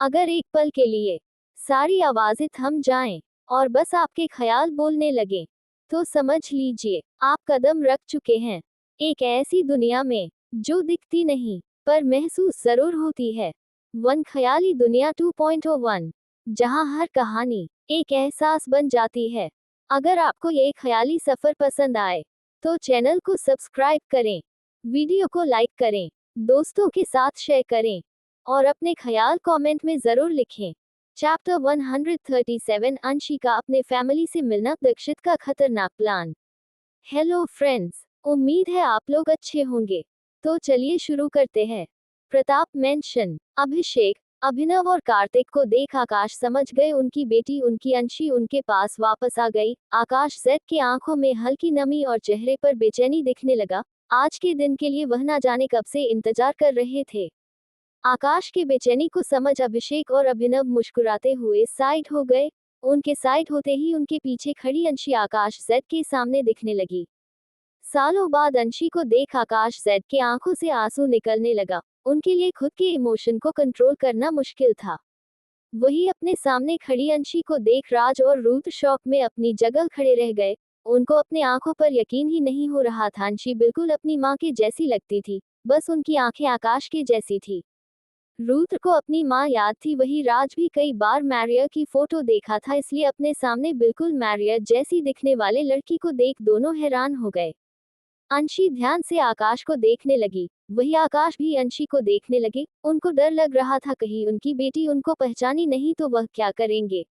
अगर एक पल के लिए सारी आवाजें थम जाएं और बस आपके ख्याल बोलने लगे, तो समझ लीजिए आप कदम रख चुके हैं एक ऐसी दुनिया में जो दिखती नहीं पर महसूस जरूर होती है। वन ख्याली दुनिया 2.01, जहां हर कहानी एक एहसास बन जाती है। अगर आपको ये ख्याली सफर पसंद आए तो चैनल को सब्सक्राइब करें, वीडियो को लाइक करें, दोस्तों के साथ शेयर करें और अपने ख्याल कमेंट में जरूर लिखें। चैप्टर 137, अंशिका अपने फैमिली से मिलना, दीक्षित का खतरनाक प्लान। हेलो फ्रेंड्स, उम्मीद है आप लोग अच्छे होंगे। तो चलिए शुरू करते हैं। प्रताप मेंशन। अभिषेक, अभिनव और कार्तिक को देख आकाश समझ गए उनकी बेटी उनकी अंशी उनके पास वापस आ गई। आकाश जेड की आंखों में हल्की नमी और चेहरे पर बेचैनी दिखने लगा। आज के दिन के लिए वह ना जाने कब से इंतजार कर रहे थे। आकाश की बेचैनी को समझ अभिषेक और अभिनव मुस्कुराते हुए साइड हो गए। उनके साइड होते ही उनके पीछे खड़ी अंशी आकाश जेड के सामने दिखने लगी। सालों बाद अंशी को देख आकाश जेड के आंखों से आंसू निकलने लगा। उनके लिए खुद के इमोशन को कंट्रोल करना मुश्किल था। वही अपने सामने खड़ी अंशी को देख राज और रूथ शॉक में अपनी जगह खड़े रह गए। उनको अपने आंखों पर यकीन ही नहीं हो रहा था। अंशी बिल्कुल अपनी माँ के जैसी लगती थी, बस उनकी आंखें आकाश के जैसी थी। रूथ को अपनी माँ याद थी। वही राज भी कई बार मैरिया की फोटो देखा था, इसलिए अपने सामने बिल्कुल मैरिया जैसी दिखने वाले लड़की को देख दोनों हैरान हो गए। अंशी ध्यान से आकाश को देखने लगी, वही आकाश भी अंशी को देखने लगे। उनको डर लग रहा था कहीं उनकी बेटी उनको पहचानी नहीं तो वह क्या करेंगे।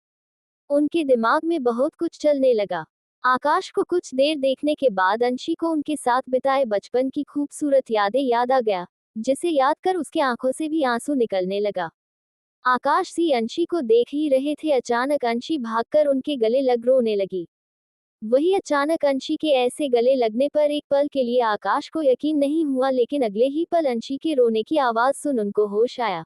उनके दिमाग में बहुत कुछ चलने लगा। आकाश को कुछ देर देखने के बाद अंशी को उनके साथ बिताए बचपन की खूबसूरत यादें याद आ गया, जिसे याद कर उसके आंखों से भी आंसू निकलने लगा। आकाश सी अंशी को देख ही रहे थे, अचानक अंशी भागकर उनके गले लग रोने लगी। वही अचानक अंशी के ऐसे गले लगने पर एक पल के लिए आकाश को यकीन नहीं हुआ, लेकिन अगले ही पल अंशी के रोने की आवाज सुन उनको होश आया।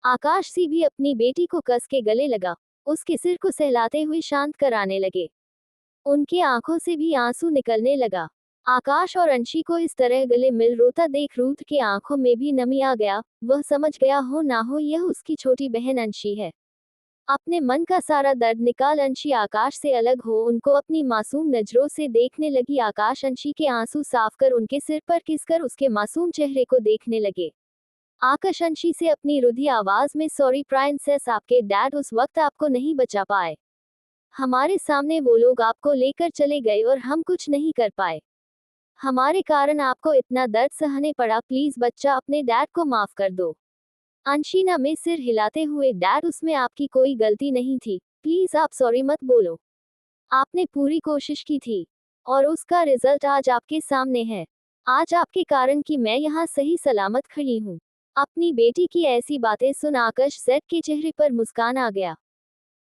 आकाश सी भी अपनी बेटी को कस के गले लगा, उसके सिर को सहलाते हुए शांत कराने लगे। उनके आंखों से भी आंसू निकलने लगा। आकाश और अंशी को इस तरह गले मिल रोता देख रूथ के आंखों में भी नमी आ गया। वह समझ गया हो ना हो यह उसकी छोटी बहन अंशी है। अपने मन का सारा दर्द निकाल अंशी आकाश से अलग हो उनको अपनी मासूम नजरों से देखने लगी। आकाश अंशी के आंसू साफ कर उनके सिर पर किसकर उसके मासूम चेहरे को देखने लगे। आकाश अंशी से अपनी रुधी आवाज में, सॉरी प्रिंसेस, आपके डैड उस वक्त आपको नहीं बचा पाए। हमारे सामने वो लोग आपको लेकर चले गए और हम कुछ नहीं कर पाए। हमारे कारण आपको इतना दर्द सहने पड़ा। प्लीज बच्चा, अपने डैड को माफ कर दो। अंशीना में सिर हिलाते हुए, डैड उसमें आपकी कोई गलती नहीं थी, प्लीज आप सॉरी मत बोलो। आपने पूरी कोशिश की थी और उसका रिजल्ट आज आपके सामने है। आज आपके कारण कि मैं यहाँ सही सलामत खड़ी हूँ। अपनी बेटी की ऐसी बातें सुन आकाश जेड के चेहरे पर मुस्कान आ गया।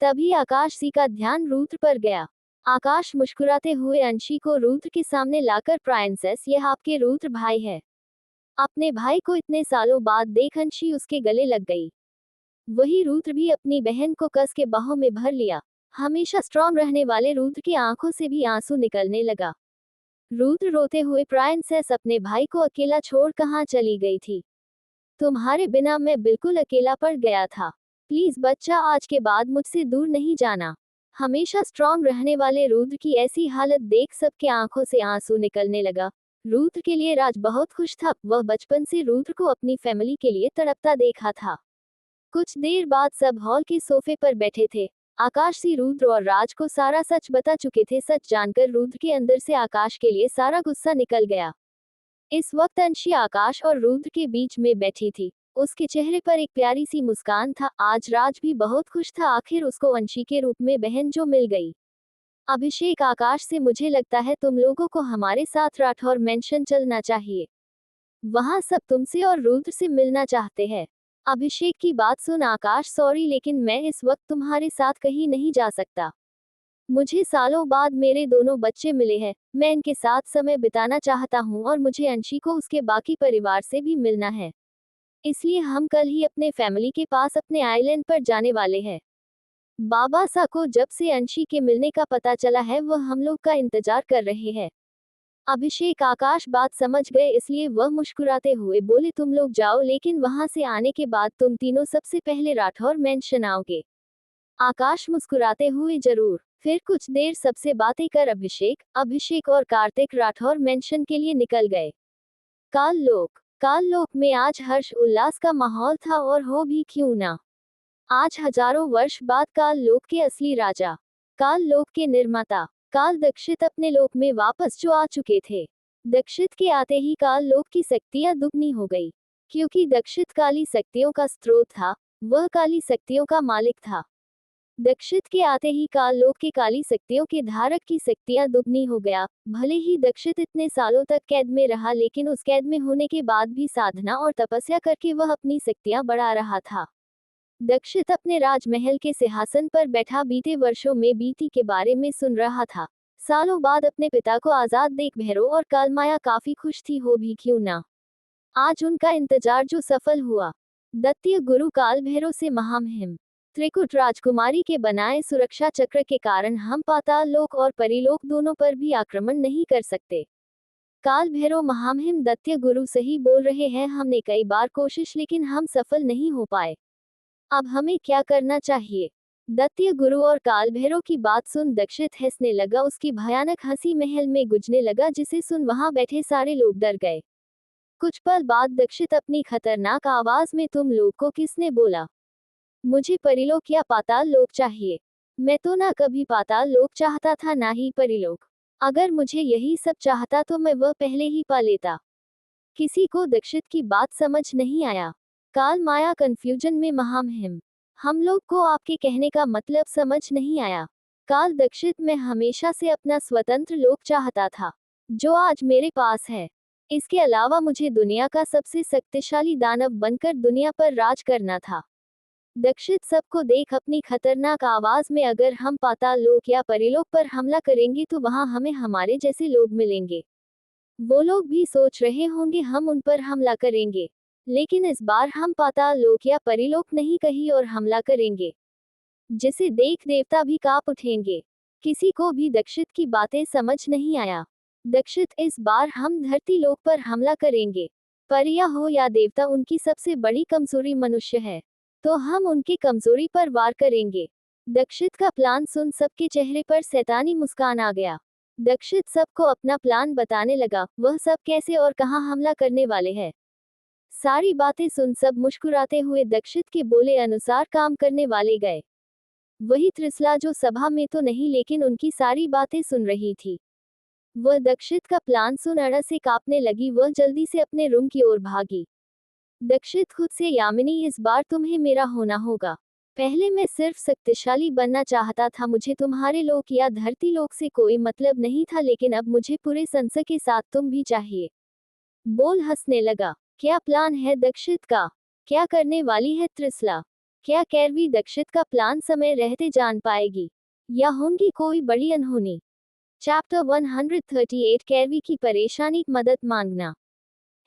तभी आकाश सी का ध्यान रूथ पर गया। आकाश मुस्कुराते हुए अंशी को रूथ के सामने लाकर, प्रिंसेस, यह आपके रूथ भाई है। अपने भाई को इतने सालों बाद देख अंशी उसके गले लग गई। वही रूथ भी अपनी बहन को कस के बाहों में भर लिया। हमेशा स्ट्रांग रहने वाले रूथ की आंखों से भी आंसू निकलने लगा। रूथ रोते हुए, प्रिंसेस, अपने भाई को अकेला छोड़ कहाँ चली गई थी? तुम्हारे बिना मैं बिल्कुल अकेला पड़ गया था। प्लीज बच्चा, आज के बाद मुझसे दूर नहीं जाना। हमेशा स्ट्रांग रहने वाले रूथ की ऐसी हालत देख सबके आंखों से आंसू निकलने लगा। रूथ के लिए राज बहुत खुश था। वह बचपन से रूथ को अपनी फैमिली के लिए तड़पता देखा था। कुछ देर बाद सब हॉल के सोफे पर बैठे थे। आकाश सी रूथ और राज को सारा सच बता चुके थे। सच जानकर रूथ के अंदर से आकाश के लिए सारा गुस्सा निकल गया। इस वक्त अंशी आकाश और रूथ के बीच में बैठी थी। उसके चेहरे पर एक प्यारी सी मुस्कान था। आज राज भी बहुत खुश था, आखिर उसको अंशी के रूप में बहन जो मिल गई। अभिषेक, आकाश से, मुझे लगता है तुम लोगों को हमारे साथ राठौर मेंशन चलना चाहिए। वहां सब तुमसे और रूथ से मिलना चाहते हैं। अभिषेक की बात सुन आकाश, सॉरी लेकिन मैं इस वक्त तुम्हारे साथ कहीं नहीं जा सकता। मुझे सालों बाद मेरे दोनों बच्चे मिले हैं, मैं इनके साथ समय बिताना चाहता हूँ और मुझे अंशी को उसके बाकी परिवार से भी मिलना है। इसलिए हम कल ही अपने फैमिली के पास अपने आइलैंड पर जाने वाले हैं। बाबा सा को जब से अंशी के मिलने का पता चला है वह हम लोग का इंतजार कर रहे हैं। अभिषेक आकाश बात समझ गए, इसलिए वह मुस्कुराते हुए बोले, तुम लोग जाओ, लेकिन वहां से आने के बाद तुम तीनों सबसे पहले राठौर मेंशन आओगे। आकाश मुस्कुराते हुए, जरूर। फिर कुछ देर सबसे बातें कर अभिषेक और कार्तिक राठौर मेंशन के लिए निकल गए। काल लोक में आज हर्ष उल्लास का माहौल था, और हो भी क्यों ना। आज हजारों वर्ष बाद काल लोक के असली राजा, काल लोक के निर्माता काल दक्षित अपने लोक में वापस जो आ चुके थे। दक्षित के आते ही काल लोक की शक्तियां दुगनी हो गई, क्योंकि दक्षित काली शक्तियों का स्रोत था, वह काली शक्तियों का मालिक था। दक्षित के आते ही काल लोक के काली शक्तियों के धारक की शक्तियां दुगनी हो गया। भले ही दक्षित इतने सालों तक कैद में रहा, लेकिन उस कैद में होने के बाद भी साधना और तपस्या करके वह अपनी शक्तियां बढ़ा रहा था। दक्षित अपने राजमहल के सिंहासन पर बैठा बीते वर्षों में बीती के बारे में सुन रहा था। सालों बाद अपने पिता को आजाद देख भैरव और कालमाया काफी खुश थी, हो भी क्यों ना। आज उनका इंतजार जो सफल हुआ। दैत्य गुरु काल भैरव से महामहिम त्रिकुट राजकुमारी के बनाए सुरक्षा चक्र के कारण हम पाताल लोक और परिलोक दोनों पर भी आक्रमण नहीं कर सकते। काल भैरव महामहिम दैत्य गुरु सही बोल रहे हैं, हमने कई बार कोशिश लेकिन हम सफल नहीं हो पाए। अब हमें क्या करना चाहिए। दैत्य गुरु और काल भैरव की बात सुन दक्षित हंसने लगा। उसकी भयानक हंसी महल में गुंजने लगा, जिसे सुन वहां बैठे सारे लोग डर गए। कुछ पल बाद दक्षित अपनी खतरनाक आवाज में, तुम लोग को किसने बोला मुझे परिलोक या पाताल लोक चाहिए। मैं तो ना कभी पाताल लोक चाहता था, ना ही परिलोक। अगर मुझे यही सब चाहता तो मैं वह पहले ही पा लेता। किसी को दक्षित की बात समझ नहीं आया। काल माया कंफ्यूजन में, महामहिम हम लोग को आपके कहने का मतलब समझ नहीं आया। काल दक्षित, मैं हमेशा से अपना स्वतंत्र लोक चाहता था, जो आज मेरे पास है। इसके अलावा मुझे दुनिया का सबसे शक्तिशाली दानव बनकर दुनिया पर राज करना था। दक्षित सबको देख अपनी खतरनाक आवाज में, अगर हम पाताल लोक या परिलोक पर हमला करेंगे तो वहां हमें हमारे जैसे लोग मिलेंगे। वो लोग भी सोच रहे होंगे हम उन पर हमला करेंगे, लेकिन इस बार हम पाताल लोक या परिलोक नहीं कहीं और हमला करेंगे, जिसे देख देवता भी कांप उठेंगे। किसी को भी दक्षित की बातें समझ नहीं आया। दक्षित, इस बार हम धरती लोक पर हमला करेंगे। परिया हो या देवता, उनकी सबसे बड़ी कमजोरी मनुष्य है, तो हम उनकी कमजोरी पर वार करेंगे। दक्षित का प्लान सुन सबके चेहरे पर शैतानी मुस्कान आ गया। दक्षित सबको अपना प्लान बताने लगा, वह सब कैसे और कहां हमला करने वाले हैं। सारी बातें सुन सब मुस्कुराते हुए दक्षित के बोले अनुसार काम करने वाले गए। वही त्रिसला जो सभा में तो नहीं, लेकिन उनकी सारी बातें सुन रही थी। वह दक्षित का प्लान सुन अड़ा से कांपने लगी। वह जल्दी से अपने रूम की ओर भागी। दक्षित खुद से, यामिनी इस बार तुम्हें मेरा होना होगा। पहले मैं सिर्फ शक्तिशाली बनना चाहता था, मुझे तुम्हारे लोक या धरती लोक से कोई मतलब नहीं था, लेकिन अब मुझे पूरे संशय के साथ तुम भी चाहिए। बोल हंसने लगा। क्या प्लान है दक्षित का? क्या करने वाली है त्रिसला? क्या कैरवी दक्षित का प्लान समय रहते जान पाएगी, या होंगी कोई बड़ी अनहोनी? चैप्टर 138 कैरवी की परेशानी, मदद मांगना।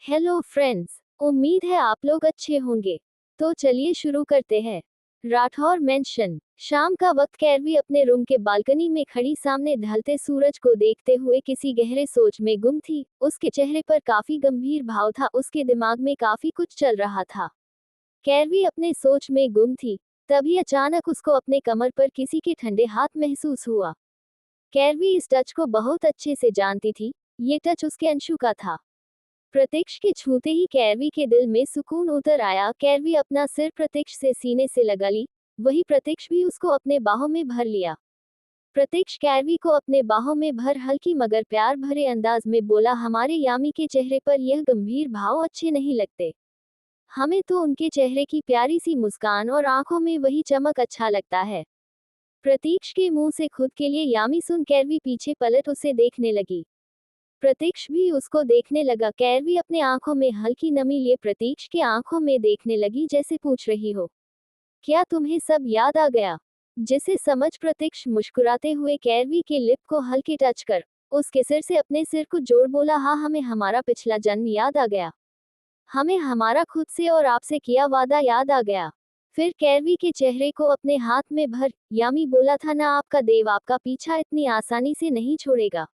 हेलो फ्रेंड्स, उम्मीद है आप लोग अच्छे होंगे। तो चलिए शुरू करते हैं। राठौर मेंशन। शाम का वक्त कैरवी अपने रूम के बालकनी में खड़ी सामने ढलते सूरज को देखते हुए किसी गहरे सोच में गुम थी। उसके चेहरे पर काफी गंभीर भाव था, उसके दिमाग में काफी कुछ चल रहा था। कैरवी अपने सोच में गुम थी, तभी अचानक उसको अपने कमर पर किसी के ठंडे हाथ महसूस हुआ। कैरवी इस टच को बहुत अच्छे से जानती थी, ये टच उसके अंशु का था। प्रत्यक्ष के छूते ही कैरवी के दिल में सुकून उतर आया। कैरवी अपना सिर प्रत्यक्ष से सीने से लगा ली, वही प्रत्यक्ष भी उसको अपने बाहों में भर लिया। प्रत्यक्ष कैरवी को अपने बाहों में भर हल्की मगर प्यार भरे अंदाज में बोला, हमारे यामी के चेहरे पर यह गंभीर भाव अच्छे नहीं लगते। हमें तो उनके चेहरे की प्यारी सी मुस्कान और आंखों में वही चमक अच्छा लगता है। प्रत्यक्ष के मुंह से खुद के लिए यामी सुन कैरवी पीछे पलट उसे देखने लगी। प्रत्यक्ष भी उसको देखने लगा। कैरवी अपने आंखों में हल्की नमी लिए प्रत्यक्ष के आंखों में देखने लगी, जैसे पूछ रही हो, क्या तुम्हें सब याद आ गया? जिसे समझ प्रत्यक्ष मुस्कुराते हुए कैरवी के लिप को हल्के टच कर उसके सिर से अपने सिर को जोड़ बोला, हाँ हमें हमारा पिछला जन्म याद आ गया। हमें हमारा खुद से और आपसे किया वादा याद आ गया। फिर कैरवी के चेहरे को अपने हाथ में भर यामी बोला था, ना आपका देव आपका पीछा इतनी आसानी से नहीं छोड़ेगा।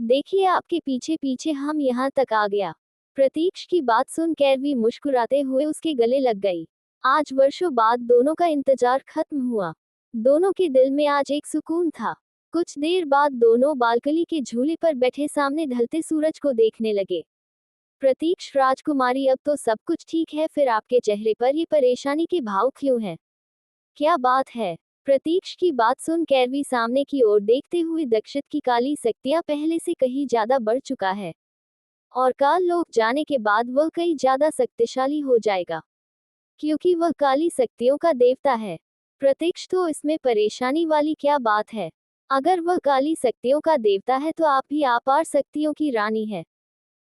देखिए आपके पीछे पीछे हम यहाँ तक आ गया। प्रतीक्ष की बात सुन कैरवी मुस्कुराते हुए उसके गले लग गई। आज वर्षों बाद दोनों का इंतजार खत्म हुआ। दोनों के दिल में आज एक सुकून था। कुछ देर बाद दोनों बालकनी के झूले पर बैठे सामने ढलते सूरज को देखने लगे। प्रतीक्ष राजकुमारी, अब तो सब कुछ ठीक है, फिर आपके चेहरे पर ये परेशानी के भाव क्यों हैं? क्या बात है? प्रतीक्ष की बात सुन कैरवी सामने की ओर देखते हुए, दक्षित की काली शक्तियां पहले से कहीं ज्यादा बढ़ चुका है और काल लोक जाने के बाद वह कहीं ज्यादा शक्तिशाली हो जाएगा, क्योंकि वह काली शक्तियों का देवता है। प्रतीक्ष, तो इसमें परेशानी वाली क्या बात है? अगर वह काली शक्तियों का देवता है तो आप भी अपार शक्तियों की रानी है।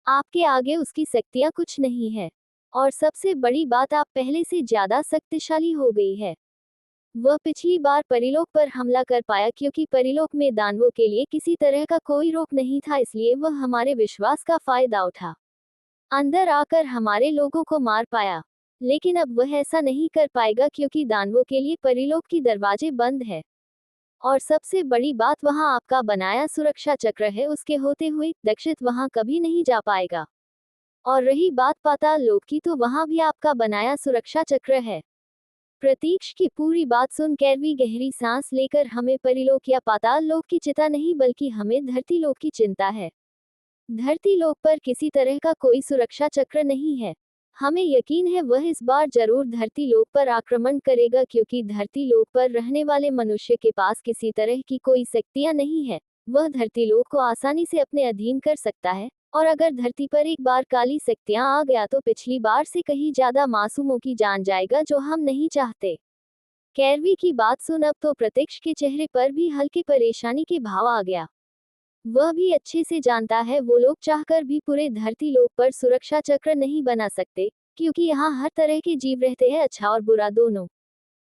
आपके आगे उसकी शक्तियां कुछ नहीं है, और सबसे बड़ी बात, आप पहले से ज्यादा शक्तिशाली हो गई है। वह पिछली बार परिलोक पर हमला कर पाया क्योंकि परिलोक में दानवों के लिए किसी तरह का कोई रोक नहीं था, इसलिए वह हमारे विश्वास का फायदा उठा अंदर आकर हमारे लोगों को मार पाया। लेकिन अब वह ऐसा नहीं कर पाएगा क्योंकि दानवों के लिए परिलोक की दरवाजे बंद है। और सबसे बड़ी बात, वहां आपका बनाया सुरक्षा चक्र है, उसके होते हुए दक्षित वहां कभी नहीं जा पाएगा। और रही बात पाताल लोक की, तो वहां भी आपका बनाया सुरक्षा चक्र है। प्रतीक्ष की पूरी बात सुन कैरवी गहरी सांस लेकर, हमें परिलोक या पाताल लोक की चिंता नहीं, बल्कि हमें धरती लोक की चिंता है। धरती लोक पर किसी तरह का कोई सुरक्षा चक्र नहीं है। हमें यकीन है वह इस बार जरूर धरती लोक पर आक्रमण करेगा, क्योंकि धरती लोक पर रहने वाले मनुष्य के पास किसी तरह की कोई शक्तियां नहीं है। वह धरती लोक को आसानी से अपने अधीन कर सकता है, और अगर धरती पर एक बार काली शक्तियां आ गया तो पिछली बार से कहीं ज्यादा मासूमों की जान जाएगा, जो हम नहीं चाहते। कैरवी की बात सुन अब तो प्रत्यक्ष के चेहरे पर भी हल्के परेशानी के भाव आ गया। वह भी अच्छे से जानता है वो लोग चाहकर भी पूरे धरती लोक पर सुरक्षा चक्र नहीं बना सकते, क्योंकि यहाँ हर तरह के जीव रहते हैं, अच्छा और बुरा दोनों।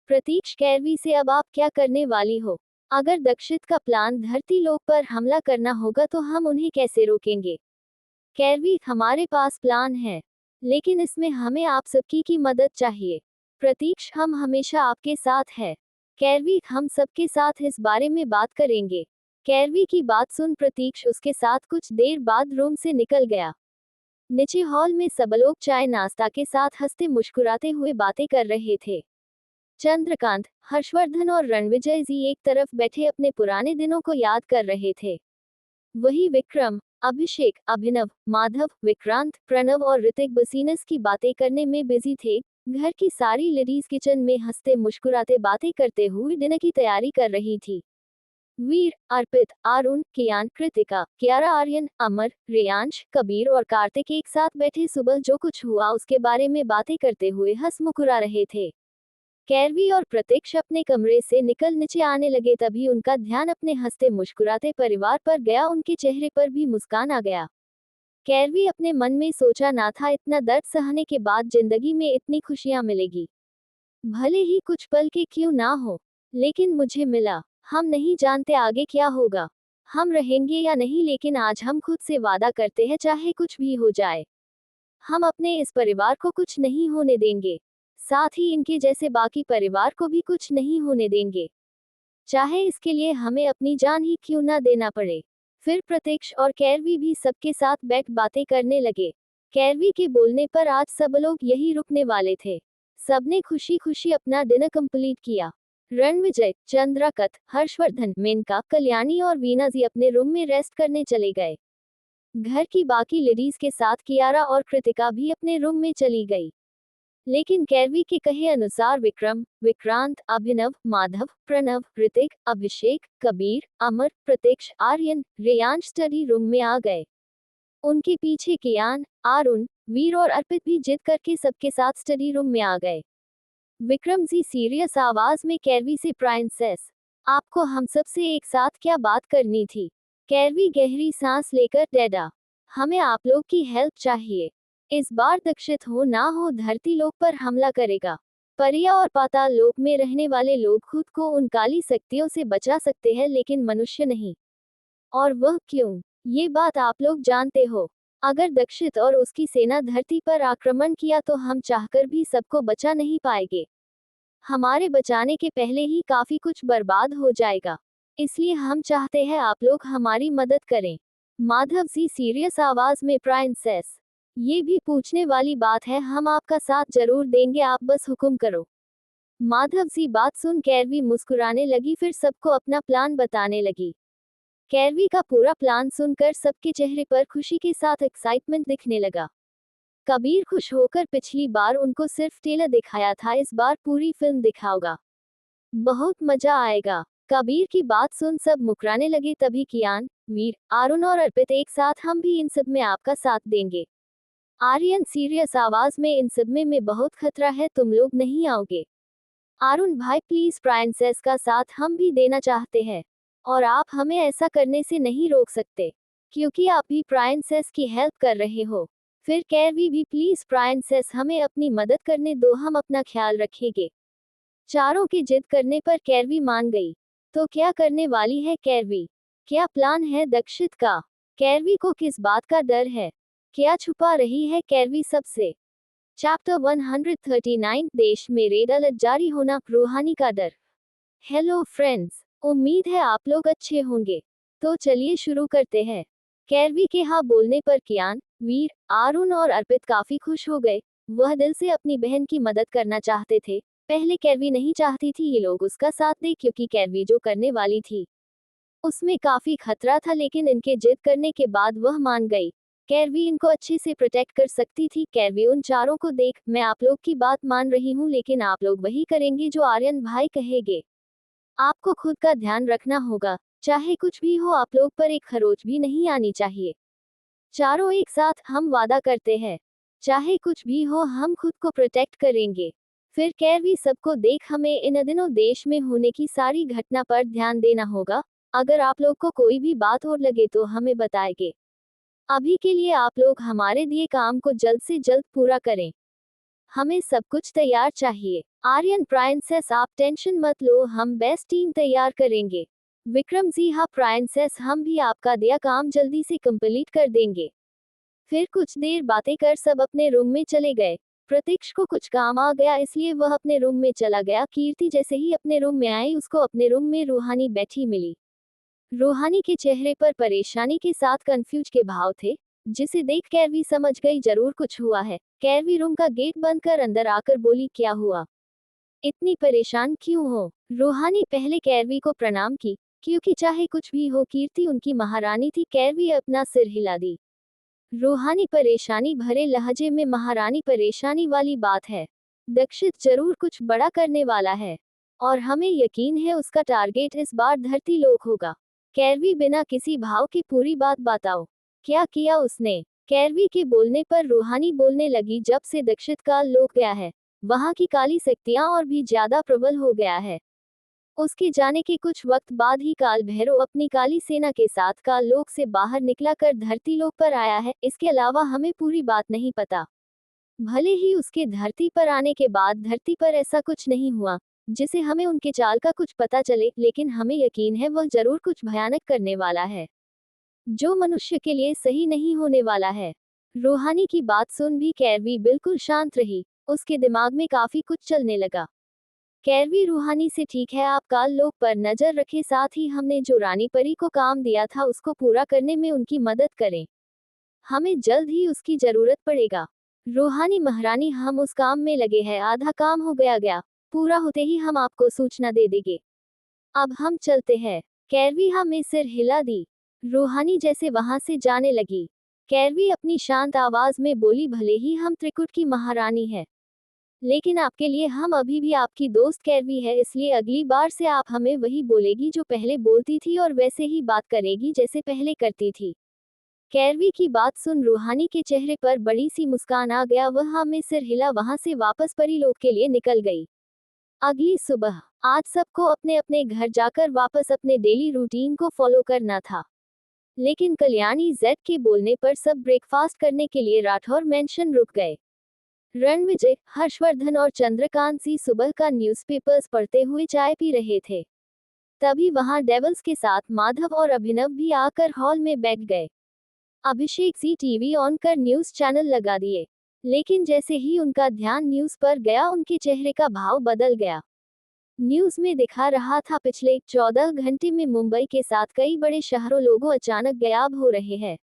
प्रतीक्ष, कैरवी से अब आप क्या करने वाली हो? अगर दक्षित का प्लान धरती लोक पर हमला करना होगा तो हम उन्हें कैसे रोकेंगे? कैरवी, हमारे पास प्लान है, लेकिन इसमें हमें आप सबकी की मदद चाहिए। प्रतीक्ष, हम हमेशा आपके साथ हैं। कैरवी, हम सबके साथ इस बारे में बात करेंगे। कैरवी की बात सुन प्रतीक्ष उसके साथ कुछ देर बाद रूम से निकल गया। नीचे हॉल में सब लोग चाय नाश्ता के साथ हंसते मुस्कुराते हुए बातें कर रहे थे। चंद्रकांत, हर्षवर्धन और रणविजय जी एक तरफ बैठे अपने पुराने दिनों को याद कर रहे थे। वही विक्रम, अभिषेक, अभिनव, माधव, विक्रांत, प्रणव और ऋतिक बसीनस की बातें करने में बिजी थे। घर की सारी लेडीज किचन में हंसते मुस्कुराते बातें करते हुए डिनर की तैयारी कर रही थी। वीर, अर्पित, अरुण, कियान, कृतिका, कियारा, आर्यन, अमर, रेयांश, कबीर और कार्तिक एक साथ बैठे सुबह जो कुछ हुआ उसके बारे में बातें करते हुए हंस मुस्कुरा रहे थे। कैरवी और प्रतीक्ष अपने कमरे से निकल नीचे आने लगे, तभी उनका ध्यान अपने हंसते मुस्कुराते परिवार पर गया। उनके चेहरे पर भी मुस्कान आ गया। कैरवी अपने मन में सोचा ना था, इतना दर्द सहने के बाद जिंदगी में इतनी खुशियां मिलेगी। भले ही कुछ पल के क्यों ना हो, लेकिन मुझे मिला। हम नहीं जानते आगे क्या होगा, हम रहेंगे या नहीं, लेकिन आज हम खुद से वादा करते हैं, चाहे कुछ भी हो जाए, हम अपने इस परिवार को कुछ नहीं होने देंगे। साथ ही इनके जैसे बाकी परिवार को भी कुछ नहीं होने देंगे, चाहे इसके लिए हमें अपनी जान ही क्यों ना देना पड़े। फिर प्रतीक्ष और कैरवी भी सबके साथ बैठ बातें करने लगे। कैरवी के बोलने पर आज सब लोग यही रुकने वाले थे। सबने खुशी खुशी अपना डिनर कंप्लीट किया। रणविजय, चंद्राकत, हर्षवर्धन, मेनका, कल्याणी और वीना जी अपने रूम में रेस्ट करने चले गए। घर की बाकी लेडीज के साथ कियारा और कृतिका भी अपने रूम में चली गई। लेकिन कैरवी के कहे अनुसार विक्रम, विक्रांत, अभिनव, माधव, प्रणव, ऋतिक, अभिषेक, कबीर, अमर, प्रतीक्ष, आर्यन, रेयांश स्टडी रूम में आ गए। उनके पीछे कियान, अरुण, वीर और अर्पित भी जिद करके सबके साथ स्टडी रूम में आ गए। विक्रम जी सीरियस आवाज में कैरवी से, प्रिंसेस, आपको हम सब से एक साथ क्या बात करनी थी? कैरवी गहरी सांस लेकर, डैडा, हमें आप लोग की हेल्प चाहिए। इस बार दक्षित हो ना हो धरती लोक पर हमला करेगा। परिया और पाताल लोक में रहने वाले लोग खुद को उन काली शक्तियों से बचा सकते हैं, लेकिन मनुष्य नहीं। और वह क्यों, ये बात आप लोग जानते हो। अगर दक्षित और उसकी सेना धरती पर आक्रमण किया तो हम चाहकर भी सबको बचा नहीं पाएंगे। हमारे बचाने के पहले ही काफी कुछ बर्बाद हो जाएगा। इसलिए हम चाहते हैं आप लोग हमारी मदद करें। माधव जी सीरियस आवाज में, प्रिंसेस, ये भी पूछने वाली बात है, हम आपका साथ जरूर देंगे, आप बस हुक्म करो। माधव जी बात सुन कैरवी मुस्कुराने लगी, फिर सबको अपना प्लान बताने लगी। कैरवी का पूरा प्लान सुनकर सबके चेहरे पर खुशी के साथ एक्साइटमेंट दिखने लगा। कबीर खुश होकर पिछली बार उनको सिर्फ ट्रेलर दिखाया था, इस बार पूरी फिल्म दिखाओगा, बहुत मजा आएगा। कबीर की बात सुन सब मुकराने लगे। तभी कियान, वीर, आरुण और अर्पित एक साथ, हम भी इन सब में आपका साथ देंगे। आर्यन सीरियस आवाज में, इन सब में बहुत खतरा है, तुम लोग नहीं आओगे। आरुण भाई प्लीज, प्रिंसेस का साथ हम भी देना चाहते हैं, और आप हमें ऐसा करने से नहीं रोक सकते, क्योंकि आप भी प्रिंसेस की हेल्प कर रहे हो। फिर कैरवी भी, प्लीज प्रिंसेस, हमें अपनी मदद करने दो, हम अपना ख्याल रखेंगे। चारों के जिद करने पर कैरवी मान गई। तो क्या करने वाली है कैरवी? क्या प्लान है दक्षित का? कैरवी को किस बात का डर है? क्या छुपा रही है कैरवी सबसे? चैप्टर 139, देश में रेड अलर्ट जारी होना, रूहानी का डर। हेलो फ्रेंड्स, उम्मीद है आप लोग अच्छे होंगे। तो चलिए शुरू करते हैं। कैरवी के हाँ बोलने पर कियान, वीर, आरुण और अर्पित काफी खुश हो गए। वह दिल से अपनी बहन की मदद करना चाहते थे। पहले कैरवी नहीं चाहती थी ये लोग उसका साथ दे, क्योंकि कैरवी जो करने वाली थी उसमें काफी खतरा था, लेकिन इनके जिद करने के बाद वह मान गई। कैरवी इनको अच्छे से प्रोटेक्ट कर सकती थी। कैरवी उन चारों को देख, मैं आप लोग की बात मान रही हूँ, लेकिन आप लोग वही करेंगे जो आर्यन भाई कहेंगे। आपको खुद का ध्यान रखना होगा, चाहे कुछ भी हो आप लोग पर एक खरोच भी नहीं आनी चाहिए। चारों एक साथ, हम वादा करते हैं, चाहे कुछ भी हो हम खुद को प्रोटेक्ट करेंगे। फिर कैरवी सबको देख, हमें इन दिनों देश में होने की सारी घटना पर ध्यान देना होगा। अगर आप लोग को कोई भी बात और लगे तो हमें बताएंगे। अभी के लिए आप लोग हमारे दिए काम को जल्द से जल्द पूरा करें। हमें सब कुछ तैयार चाहिए। आर्यन, प्रिंसेस आप टेंशन मत लो, हम बेस्ट टीम तैयार करेंगे। विक्रम जी, हाँ प्रिंसेस, हम भी आपका दिया काम जल्दी से कंप्लीट कर देंगे। फिर कुछ देर बातें कर सब अपने रूम में चले गए। प्रतीक्ष को कुछ काम आ गया, इसलिए वह अपने रूम में चला गया। कीर्ति जैसे ही अपने रूम में आई, उसको अपने रूम में रूहानी बैठी मिली। रूहानी के चेहरे पर परेशानी के साथ कंफ्यूज के भाव थे, जिसे देख कैरवी समझ गई जरूर कुछ हुआ है। कैरवी रूम का गेट बंद कर अंदर आकर बोली, क्या हुआ, इतनी परेशान क्यों हो? रूहानी पहले कैरवी को प्रणाम की, क्योंकि चाहे कुछ भी हो कीर्ति उनकी महारानी थी। कैरवी अपना सिर हिला दी। रूहानी परेशानी भरे लहजे में, महारानी परेशानी वाली बात है, दक्षित जरूर कुछ बड़ा करने वाला है, और हमें यकीन है उसका टारगेट इस बार धरती लोक होगा। कैरवी बिना किसी भाव की पूरी बात बताओ, क्या किया उसने? कैरवी के बोलने पर रूहानी बोलने लगी, जब से दक्षित काल लोक गया है, वहां की काली शक्तियां और भी ज्यादा प्रबल हो गया है। उसके जाने के कुछ वक्त बाद ही काल भैरव अपनी काली सेना के साथ काल लोक से बाहर निकला कर धरती लोक पर आया है। इसके अलावा हमें पूरी बात नहीं पता। भले ही उसके धरती पर आने के बाद धरती पर ऐसा कुछ नहीं हुआ जिसे हमें उनके चाल का कुछ पता चले, लेकिन हमें यकीन है वह जरूर कुछ भयानक करने वाला है, जो मनुष्य के लिए सही नहीं होने वाला है। रूहानी की बात सुन भी कैरवी बिल्कुल शांत रही। उसके दिमाग में काफी कुछ चलने लगा। कैरवी रूहानी से, ठीक है आप काल लोक पर नजर रखें, साथ ही हमने जो रानी परी को काम दिया था उसको पूरा करने में उनकी मदद करें, हमें जल्द ही उसकी जरूरत पड़ेगा। रूहानी महारानी, हम उस काम में लगे हैं, आधा काम हो गया, पूरा होते ही हम आपको सूचना दे देंगे। अब हम चलते हैं। कैरवी हमें सिर हिला दी। रूहानी जैसे वहां से जाने लगी। कैरवी अपनी शांत आवाज में बोली, भले ही हम त्रिकुट की महारानी है, लेकिन आपके लिए हम अभी भी आपकी दोस्त कैरवी है, इसलिए अगली बार से आप हमें वही बोलेगी जो पहले बोलती थी, और वैसे ही बात करेगी जैसे पहले करती थी। कैरवी की बात सुन रूहानी के चेहरे पर बड़ी सी मुस्कान आ गया। वह हमें सिर हिला वहां से वापस परीलोक के लिए निकल गई। अगली सुबह आज सबको अपने अपने घर जाकर वापस अपने डेली रूटीन को फॉलो करना था, लेकिन कल्याणी जेड के बोलने पर सब ब्रेकफास्ट करने के लिए राठौर मेंशन रुक गए। रणविजय, हर्षवर्धन और चंद्रकांत सी सुबह का न्यूज़पेपर्स पढ़ते हुए चाय पी रहे थे। तभी वहां डेवल्स के साथ माधव और अभिनव भी आकर हॉल में बैठ गए। अभिषेक सी टीवी ऑन कर न्यूज चैनल लगा दिए, लेकिन जैसे ही उनका ध्यान न्यूज पर गया उनके चेहरे का भाव बदल गया। न्यूज में दिखा रहा था पिछले 14 घंटे में मुंबई के साथ कई बड़े शहरों लोगों अचानक गायब हो रहे हैं।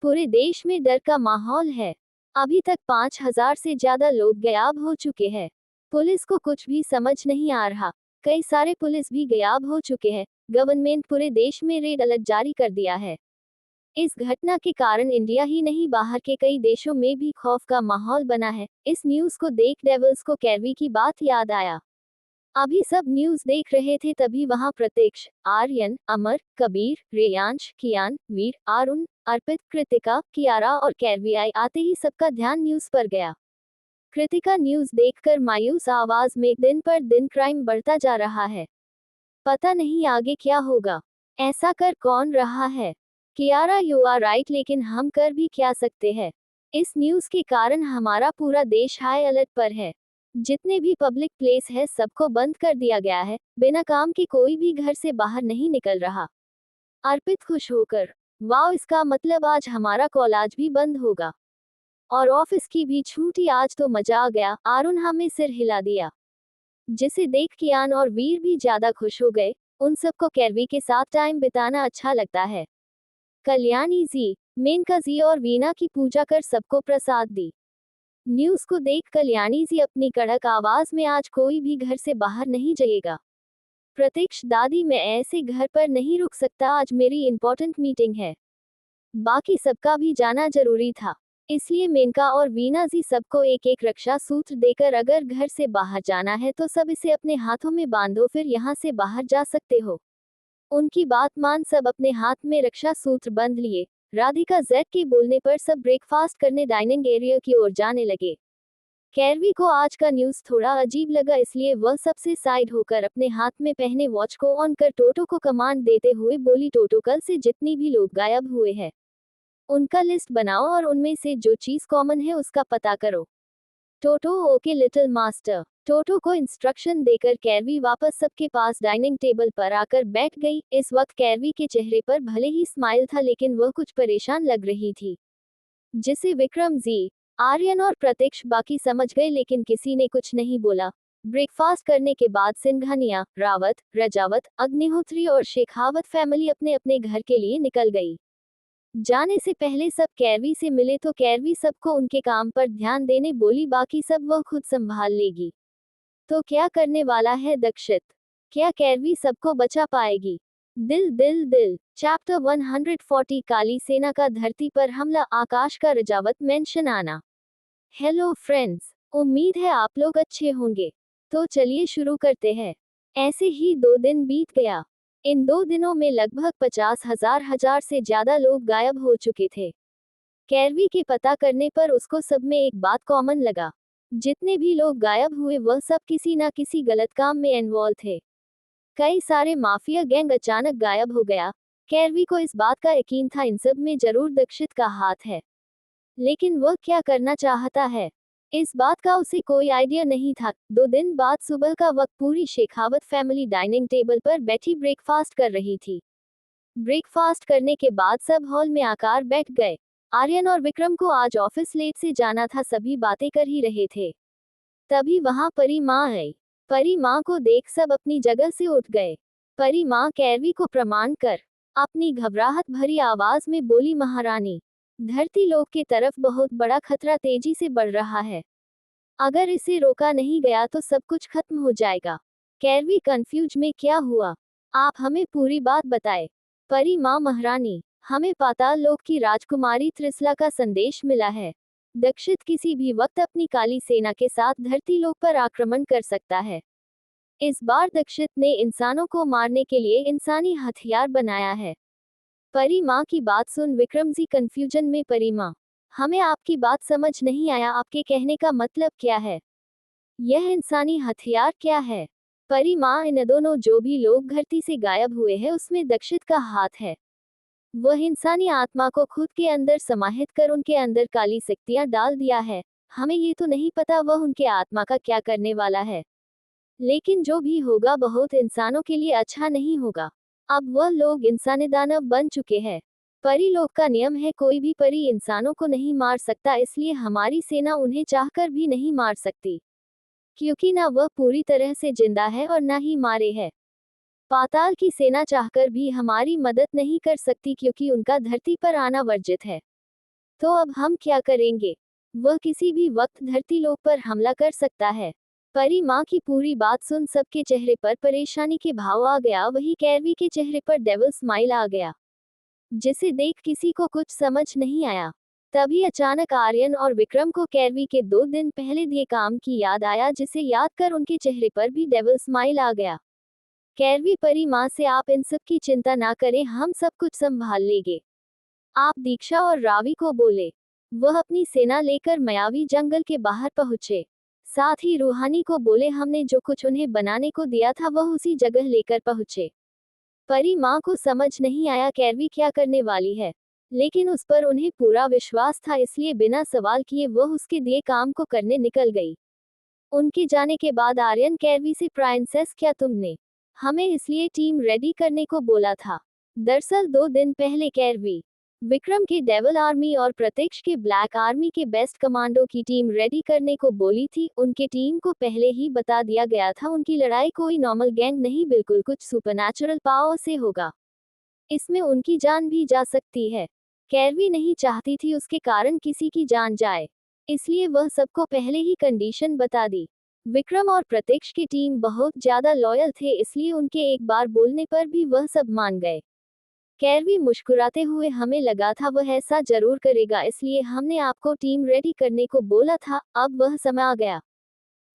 पूरे देश में डर का माहौल है। अभी तक 5,000 से ज्यादा लोग गायब हो चुके हैं। पुलिस को कुछ भी समझ नहीं आ रहा। कई सारे पुलिस भी गायब हो चुके हैं। गवर्नमेंट पूरे देश में रेड अलर्ट जारी कर दिया है। इस घटना के कारण इंडिया ही नहीं बाहर के कई देशों में भी खौफ का माहौल बना है। इस न्यूज को देख डेविल्स को कैरवी की बात याद आया। अभी सब न्यूज देख रहे थे तभी वहां प्रत्यक्ष, आर्यन, अमर, कबीर, रेयांश, कियान, वीर, अरुण, अर्पित, कृतिका, कियारा और कैरवी आई आते ही सबका ध्यान न्यूज पर गया। कृतिका न्यूज देखकर मायूस आवाज में दिन पर दिन क्राइम बढ़ता जा रहा है। पता नहीं आगे क्या होगा। ऐसा कर कौन रहा है। कियारा, यू आर राइट, लेकिन हम कर भी क्या सकते हैं। इस न्यूज के कारण हमारा पूरा देश हाई अलर्ट पर है। जितने भी पब्लिक प्लेस है सबको बंद कर दिया गया है। बिना काम के कोई भी घर से बाहर नहीं निकल रहा। अर्पित खुश होकर, वाह, इसका मतलब आज हमारा कॉलेज भी बंद होगा और ऑफिस की भी छुट्टी, आज तो मजा आ गया। अरुण हमें सिर हिला दिया, जिसे देख कियान और वीर भी ज्यादा खुश हो गए। उन सबको कैरवी के साथ टाइम बिताना अच्छा लगता है। कल्याणी जी, मेनका जी और वीना की पूजा कर सबको प्रसाद दी। न्यूज को देख कल्याणी जी अपनी कड़क आवाज में, आज कोई भी घर से बाहर नहीं जाएगा। प्रतीक्ष, दादी मैं ऐसे घर पर नहीं रुक सकता, आज मेरी इंपॉर्टेंट मीटिंग है। बाकी सबका भी जाना जरूरी था, इसलिए मेनका और वीना जी सबको एक एक रक्षा सूत्र देकर, अगर घर से बाहर जाना है तो सब इसे अपने हाथों में बांधो, फिर यहाँ से बाहर जा सकते हो। उनकी बात मान सब अपने हाथ में रक्षा सूत्र बंध लिए। राधिका जेड के बोलने पर सब ब्रेकफास्ट करने डाइनिंग एरिया की ओर जाने लगे। कैरवी को आज का न्यूज थोड़ा अजीब लगा, इसलिए वह सबसे साइड होकर अपने हाथ में पहने वॉच को ऑन कर टोटो को कमांड देते हुए बोली, टोटो, कल से जितनी भी लोग गायब हुए हैं उनका लिस्ट बनाओ और उनमें से जो चीज कॉमन है उसका पता करो। टोटो, ओके लिटिल मास्टर। टोटो को इंस्ट्रक्शन देकर कैरवी वापस सबके पास डाइनिंग टेबल पर आकर बैठ गई। इस वक्त कैरवी के चेहरे पर भले ही स्माइल था लेकिन वह कुछ परेशान लग रही थी, जिसे विक्रम जी, आर्यन और प्रत्यक्ष बाकी समझ गए लेकिन किसी ने कुछ नहीं बोला। ब्रेकफास्ट करने के बाद सिंघानिया, रावत, रजावत, अग्निहोत्री और शेखावत फैमिली अपने अपने घर के लिए निकल गई। जाने से पहले सब कैरवी से मिले तो कैरवी सबको उनके काम पर ध्यान देने बोली, बाकी सब वह खुद संभाल लेगी। तो क्या करने वाला है दक्षित? क्या कैरवी सबको बचा पाएगी? दिल दिल दिल। चैप्टर 140, काली सेना का धरती पर हमला, आकाश का रजावत मेंशन आना। हेलो फ्रेंड्स, उम्मीद है आप लोग अच्छे होंगे। तो चलिए शुरू करते हैं। ऐसे ही 2 दिन बीत गया। इन 2 दिनों में लगभग 50,000 से ज्यादा लोग गायब हो चुके थे। कैरवी के पता करने पर उसको सब में एक बात कॉमन लगा, जितने भी लोग गायब हुए वह सब किसी ना किसी गलत काम में इन्वॉल्व थे। कई सारे माफिया गैंग अचानक गायब हो गया। कैरवी को इस बात का यकीन था इन सब में जरूर दक्षित का हाथ है, लेकिन वह क्या करना चाहता है इस बात का उसे कोई आइडिया नहीं था। 2 दिन बाद सुबह का वक्त, पूरी शेखावत फैमिली डाइनिंग टेबल पर बैठी ब्रेकफास्ट कर रही थी। ब्रेकफास्ट करने के बाद सब हॉल में आकर बैठ गए। आर्यन और विक्रम को आज ऑफिस लेट से जाना था, सभी बातें कर ही रहे थे। तभी वहां परी माँ आई। परी माँ को देख सब अपनी जगह से उठ गए। परी माँ कैरवी को प्रणाम कर अपनी घबराहट भरी आवाज में बोली, महारानी, धरती लोक की तरफ बहुत बड़ा खतरा तेजी से बढ़ रहा है। अगर इसे रोका नहीं गया तो सब कुछ खत्म हो जाएगा। कैरवी कंफ्यूज में, क्या हुआ? आप हमें पूरी बात बताएं। परी माँ, महारानी, हमें पाताल लोक की राजकुमारी त्रिसला का संदेश मिला है। दक्षित किसी भी वक्त अपनी काली सेना के साथ धरती लोक पर आक्रमण कर सकता है। इस बार दक्षित ने इंसानों को मारने के लिए इंसानी हथियार बनाया है। परी माँ की बात सुन विक्रम जी कंफ्यूजन में, परी माँ, हमें आपकी बात समझ नहीं आया, आपके कहने का मतलब क्या है? यह इंसानी हथियार क्या है? परी माँ, इन दोनों जो भी लोग धरती से गायब हुए हैं उसमें दक्षित का हाथ है। वह इंसानी आत्मा को खुद के अंदर समाहित कर उनके अंदर काली शक्तियां डाल दिया है। हमें ये तो नहीं पता वह उनके आत्मा का क्या करने वाला है, लेकिन जो भी होगा बहुत इंसानों के लिए अच्छा नहीं होगा। अब वह लोग इंसानी दानव बन चुके हैं। परी लोक का नियम है, कोई भी परी इंसानों को नहीं मार सकता, इसलिए हमारी सेना उन्हें चाहकर भी नहीं मार सकती। क्योंकि ना वह पूरी तरह से जिंदा है और ना ही मारे है। पाताल की सेना चाहकर भी हमारी मदद नहीं कर सकती क्योंकि उनका धरती पर आना वर्जित है। तो अब हम क्या करेंगे? वह किसी भी वक्त धरती लोक पर हमला कर सकता है। परी माँ की पूरी बात सुन सबके चेहरे पर परेशानी के भाव आ गया, वही कैरवी के चेहरे पर डेविल स्माइल आ गया, जिसे देख किसी को कुछ समझ नहीं आया। तभी अचानक आर्यन और विक्रम को कैरवी के 2 दिन पहले दिए काम की याद आया, जिसे याद कर उनके चेहरे पर भी डेविल स्माइल आ गया। कैरवी परी माँ से आप इन सब की चिंता ना करें, हम सब कुछ संभाल लेंगे। आप दीक्षा और रावी को बोले। वह अपनी सेना लेकर मायावी जंगल के बाहर पहुंचे। साथ ही रूहानी को बोले हमने जो कुछ उन्हें बनाने को दिया था वह उसी जगह लेकर पहुंचे। परी माँ को समझ नहीं आया कैरवी क्या करने वाली है, लेकिन उस पर उन्हें पूरा विश्वास था, इसलिए बिना सवाल किए वह उसके दिए काम को करने निकल गई। उनके जाने के बाद आर्यन कैरवी से प्रिंसेस, क्या तुमने हमें इसलिए टीम रेडी करने को बोला था? दरअसल 2 दिन पहले कैरवी विक्रम के डेविल आर्मी और प्रत्यक्ष के ब्लैक आर्मी के बेस्ट कमांडो की टीम रेडी करने को बोली थी। उनके टीम को पहले ही बता दिया गया था उनकी लड़ाई कोई नॉर्मल गैंग नहीं, बिल्कुल कुछ सुपरनैचुरल पावर से होगा। इसमें उनकी जान भी जा सकती है। कैरवी नहीं चाहती थी उसके कारण किसी की जान जाए, इसलिए वह सबको पहले ही कंडीशन बता दी। विक्रम और प्रत्यक्ष की टीम बहुत ज्यादा लॉयल थे, इसलिए उनके एक बार बोलने पर भी वह सब मान गए। कैरवी मुस्कुराते हुए, हमें लगा था वह ऐसा जरूर करेगा, इसलिए हमने आपको टीम रेडी करने को बोला था, अब वह समय आ गया।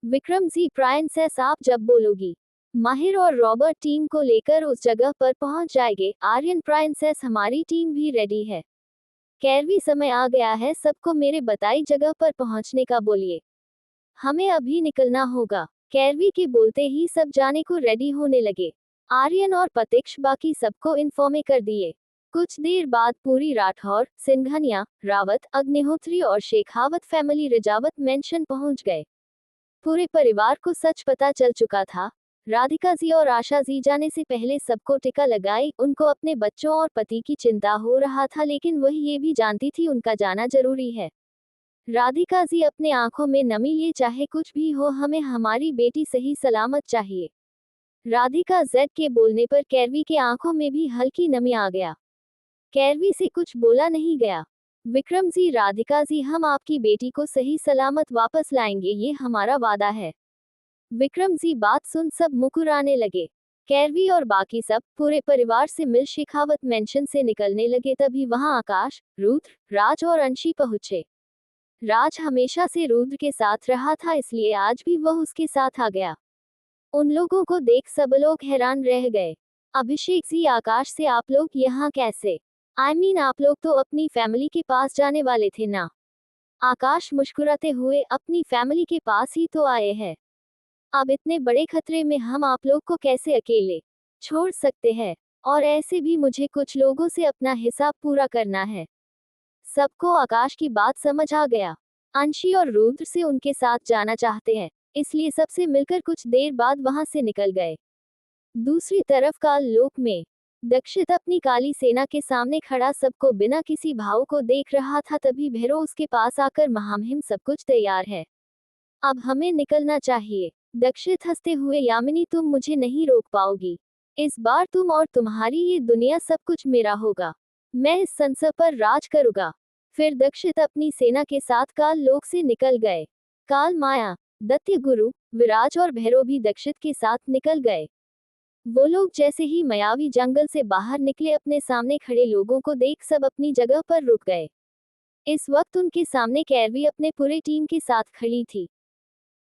विक्रम जी, प्रिंसेस आप जब बोलोगी। माहिर और रॉबर्ट टीम को लेकर उस जगह पर पहुंच जाएंगे। आर्यन, प्रिंसेस हमारी टीम भी रेडी है। कैरवी, समय आ गया है, सबको मेरे बताई जगह पर पहुंचने का बोलिए। हमें अभी निकलना होगा। कैरवी के बोलते ही सब जाने को रेडी होने लगे। आर्यन और प्रत्यक्ष बाकी सबको इन्फॉर्म कर दिए। कुछ देर बाद पूरी राठौर, सिंघनिया, रावत, अग्निहोत्री और शेखावत फैमिली रिजावत मेंशन पहुंच गए। पूरे परिवार को सच पता चल चुका था। राधिका जी और आशा जी जाने से पहले सबको टिका लगाई। उनको अपने बच्चों और पति की चिंता हो रहा था, लेकिन वह ये भी जानती थी उनका जाना जरूरी है। राधिका जी अपने आंखों में नमी लिए, चाहे कुछ भी हो हमें हमारी बेटी सही सलामत चाहिए। राधिका जेड के बोलने पर कैरवी के आंखों में भी हल्की नमी आ गया। कैरवी से कुछ बोला नहीं गया। विक्रम जी, राधिका जी, हम आपकी बेटी को सही सलामत वापस लाएंगे, ये हमारा वादा है। विक्रम जी बात सुन सब मुस्कुराने लगे। कैरवी और बाकी सब पूरे परिवार से मिल शेखावत मेंशन से निकलने लगे। तभी वहां आकाश, रुद्र, राज और अंशी पहुंचे। राज हमेशा से रुद्र के साथ रहा था, इसलिए आज भी वह उसके साथ आ गया। उन लोगों को देख सब लोग हैरान रह गए। अभिषेक जी, आकाश से आप लोग यहाँ कैसे? आप लोग तो अपनी फैमिली के पास जाने वाले थे ना? आकाश मुस्कुराते हुए, अपनी फैमिली के पास ही तो आए हैं। अब इतने बड़े खतरे में हम आप लोग को कैसे अकेले छोड़ सकते हैं? और ऐसे भी मुझे कुछ लोगों से अपना हिसाब पूरा करना है। सबको आकाश की बात समझ आ गया। अंशी और रुद्र से उनके साथ जाना चाहते हैं, इसलिए सबसे मिलकर कुछ देर बाद वहां से निकल गए। दूसरी तरफ काल लोक में दक्षित अपनी काली सेना के सामने खड़ा सबको बिना किसी भाव को देख रहा था। तभी भैरव उसके पास आकर, महामहिम सब कुछ तैयार है, अब हमें निकलना चाहिए। दक्षित हंसते हुए, यामिनी तुम मुझे नहीं रोक पाओगी। इस बार तुम और तुम्हारी ये दुनिया सब कुछ मेरा होगा। मैं इस संसार पर राज करूंगा। फिर दक्षित अपनी सेना के साथ काल लोक से निकल गए। काल माया, दैत्य गुरु, विराज और भैरव भी दक्षित के साथ निकल गए। वो लोग जैसे ही मायावी जंगल से बाहर निकले, अपने सामने खड़े लोगों को देख सब अपनी जगह पर रुक गए। इस वक्त उनके सामने कैरवी अपने पूरे टीम के साथ खड़ी थी।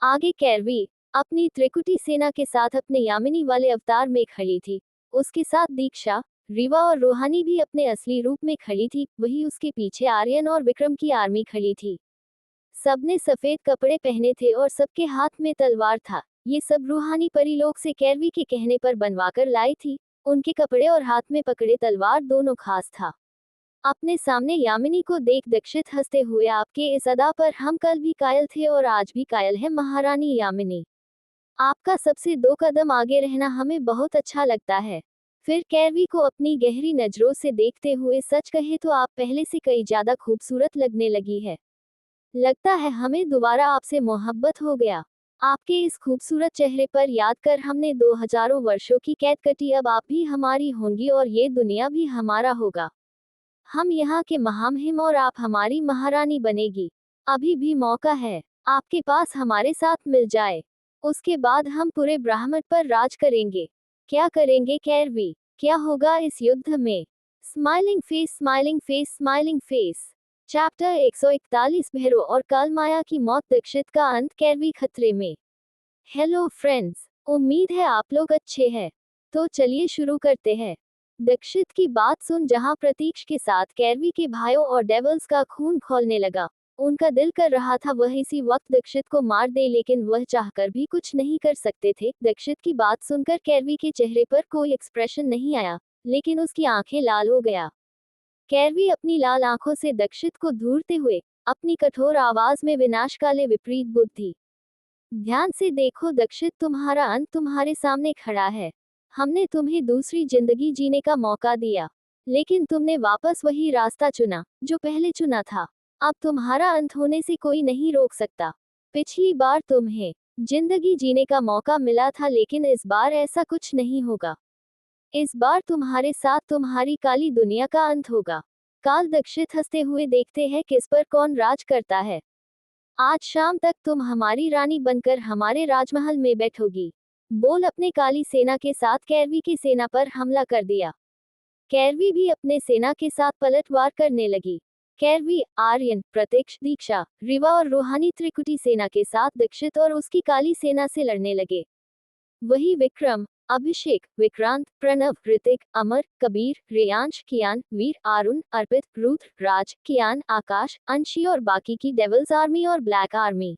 आगे कैरवी अपनी त्रिकुटी सेना के साथ अपने यामिनी वाले अवतार में खड़ी थी। उसके साथ दीक्षा, रीवा और रूहानी भी अपने असली रूप में खड़ी थी। वही उसके पीछे आर्यन और विक्रम की आर्मी खड़ी थी। सबने सफेद कपड़े पहने थे और सबके हाथ में तलवार था। ये सब रूहानी परिलोक से कैरवी के कहने पर बनवाकर लाई थी। उनके कपड़े और हाथ में पकड़े तलवार दोनों खास था। अपने सामने यामिनी को देख दक्षित हंसते हुए, आपके इस अदा पर हम कल भी कायल थे और आज भी कायल है महारानी यामिनी। आपका सबसे 2 कदम आगे रहना हमें बहुत अच्छा लगता है। फिर कैरवी को अपनी गहरी नजरों से देखते हुए, सच कहे तो आप पहले से कई ज्यादा खूबसूरत लगने लगी है। लगता है हमें दोबारा आपसे मोहब्बत हो गया। आपके इस खूबसूरत चेहरे पर याद कर हमने 2000 वर्षों की कैद कटी, अब आप भी हमारी होंगी और ये दुनिया भी हमारा होगा। हम यहाँ के महामहिम और आप हमारी महारानी बनेगी। अभी भी मौका है, आपके पास हमारे साथ मिल जाए। उसके बाद हम पूरे ब्रह्मांड पर राज करेंगे। क्या करेंगे कैरवी? क्या होगा इस युद्ध में? Smiling face, smiling face, smiling face. Chapter 141, Bhairav और कालमाया की मौत, दीक्षित का अंत, कैरवी खतरे में। हेलो फ्रेंड्स, उम्मीद है आप लोग अच्छे हैं। तो चलिए शुरू करते हैं। दीक्षित की बात सुन जहां प्रतीक्ष के साथ कैरवी के भाइयों और डेवल्स का खून खौलने लगा, उनका दिल कर रहा था वह इसी वक्त दीक्षित को मार दे, लेकिन वह चाहकर भी कुछ नहीं कर सकते थे। दीक्षित की बात सुनकर कैरवी के चेहरे पर कोई एक्सप्रेशन नहीं आया, लेकिन उसकी आंखें लाल हो गया। कैरवी अपनी लाल आंखों से दीक्षित को घूरते हुए अपनी कठोर आवाज में विनाशकाले विपरीत बुद्धि। ध्यान से देखो दीक्षित, तुम्हारा अंत तुम्हारे सामने खड़ा है। हमने तुम्हें दूसरी जिंदगी जीने का मौका दिया, लेकिन तुमने वापस वही रास्ता चुना जो पहले चुना था। अब तुम्हारा अंत होने से कोई नहीं रोक सकता। पिछली बार तुम्हें जिंदगी जीने का मौका मिला था, लेकिन इस बार ऐसा कुछ नहीं होगा। इस बार तुम्हारे साथ तुम्हारी काली दुनिया का अंत होगा। काल दीक्षित हंसते हुए देखते हैं किस पर कौन राज करता है। आज शाम तक तुम हमारी रानी बनकर हमारे राजमहल में बैठोगी। बोल अपने काली सेना के साथ कैरवी की सेना पर हमला कर दिया। कैरवी भी अपने सेना के साथ पलटवार करने लगी। कैरवी, आर्यन, प्रत्यक्ष, दीक्षा, रिवा और रूहानी त्रिकुटी सेना के साथ दीक्षित और उसकी काली सेना से लड़ने लगे। वही विक्रम, अभिषेक, विक्रांत, प्रणव, ऋतिक, अमर, कबीर, रेयांश, कियान, वीर, आरुण, अर्पित, रुद्र, राज, कियान, आकाश, अंशी और बाकी की डेविल्स आर्मी और ब्लैक आर्मी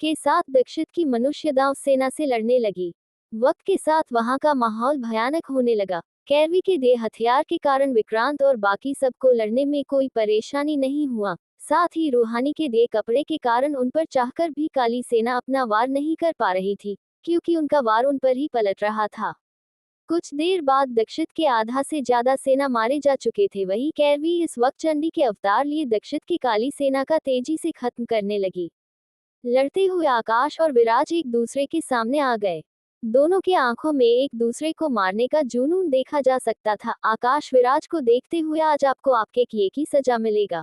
के साथ दीक्षित की मनुष्य दाव सेना से लड़ने लगी। वक्त के साथ वहां का माहौल भयानक होने लगा। कैरवी के दे हथियार के कारण विक्रांत और बाकी सबको लड़ने में कोई परेशानी नहीं हुआ। साथ ही रूहानी के दे कपड़े के कारण उन पर चाहकर भी काली सेना अपना वार नहीं कर पा रही थी, क्योंकि उनका वार उन पर ही पलट रहा था। कुछ देर बाद दीक्षित के आधा से ज्यादा सेना मारे जा चुके थे। वही कैरवी इस वक्त चंडी के अवतार लिए दीक्षित की काली सेना का तेजी से खत्म करने लगी। लड़ते हुए आकाश और विराज एक दूसरे के सामने आ गए। दोनों की आंखों में एक दूसरे को मारने का जुनून देखा जा सकता था। आकाश विराज को देखते हुए, आज आपको आपके किए की सजा मिलेगा।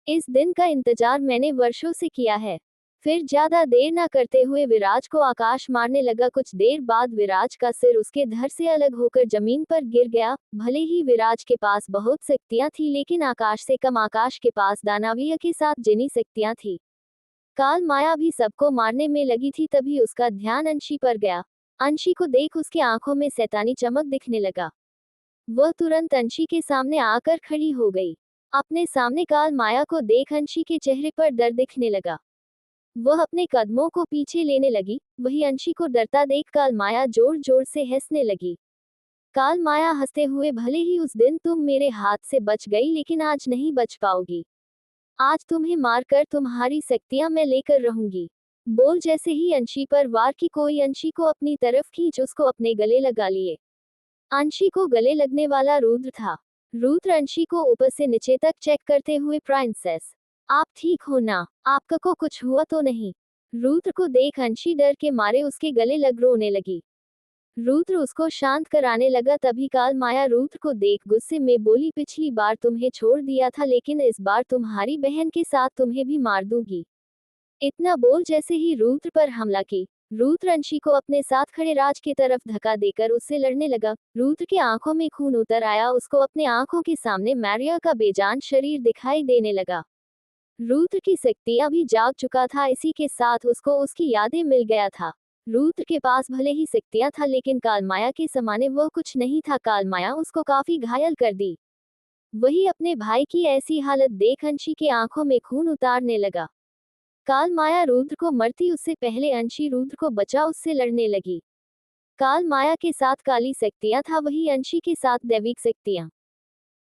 इस दिन का इंतजार मैंने वर्षों से किया है। फिर ज्यादा देर न करते हुए विराज को आकाश मारने लगा। कुछ देर बाद विराज का सिर उसके धड़ से अलग होकर जमीन पर गिर गया। भले ही विराज के पास बहुत शक्तियां थी, लेकिन आकाश से कम आकाश के पास दानवीय के साथ जिनी शक्तियां थी। काल माया भी सबको मारने में लगी थी। तभी उसका ध्यान अंशी पर गया। अंशी को देख उसकी आंखों में शैतानी चमक दिखने लगा। वह तुरंत अंशी के सामने आकर खड़ी हो गई। अपने सामने काल माया को देख अंशी के चेहरे पर डर दिखने लगा। वह अपने कदमों को पीछे लेने लगी। वही अंशी को डरता देख काल माया जोर जोर से हंसने लगी। काल माया हंसते हुए, भले ही उस दिन तुम मेरे हाथ से बच गई, लेकिन आज नहीं बच पाओगी। आज तुम्हें मारकर तुम्हारी शक्तियां मैं लेकर रहूंगी। बोल जैसे ही अंशी पर वार की, कोई अंशी को अपनी तरफ खींच उसको अपने गले लगा लिए। अंशी को गले लगने वाला रुद्र था। रुद्र अंशी को ऊपर से नीचे तक चेक करते हुए, प्रिंसेस आप ठीक हो ना? आपका को कुछ हुआ तो नहीं? रुद्र को देख अंशी डर के मारे उसके गले लग रोने लगी। रुद्र उसको शांत कराने लगा। तभी काल माया रुद्र को देख गुस्से में बोली, पिछली बार तुम्हें छोड़ दिया था, लेकिन इस बार तुम्हारी बहन के साथ तुम्हें भी मार दूंगी। इतना बोल जैसे ही रुद्र पर हमला की, रुद्र अंशी को अपने साथ खड़े राज की तरफ धक्का देकर उससे लड़ने लगा। रुद्र के आंखों में खून उतर आया। उसको अपने आंखों के सामने मैरिया का बेजान शरीर दिखाई देने लगा। रुद्र की शक्तियां भी जाग चुका था। इसी के साथ उसको उसकी यादें मिल गया था। रुद्र के पास भले ही शक्तियां था, लेकिन कालमाया के समाने वह कुछ नहीं था। कालमाया उसको काफी घायल कर दी। वही अपने भाई की ऐसी हालत देख अंशी के आंखों में खून उतारने लगा। काल माया रुद्र को मरती उससे पहले अंशी रुद्र को बचा उससे लड़ने लगी। काल माया के साथ काली शक्तियां था, वही अंशी के साथ दैविक शक्तियां।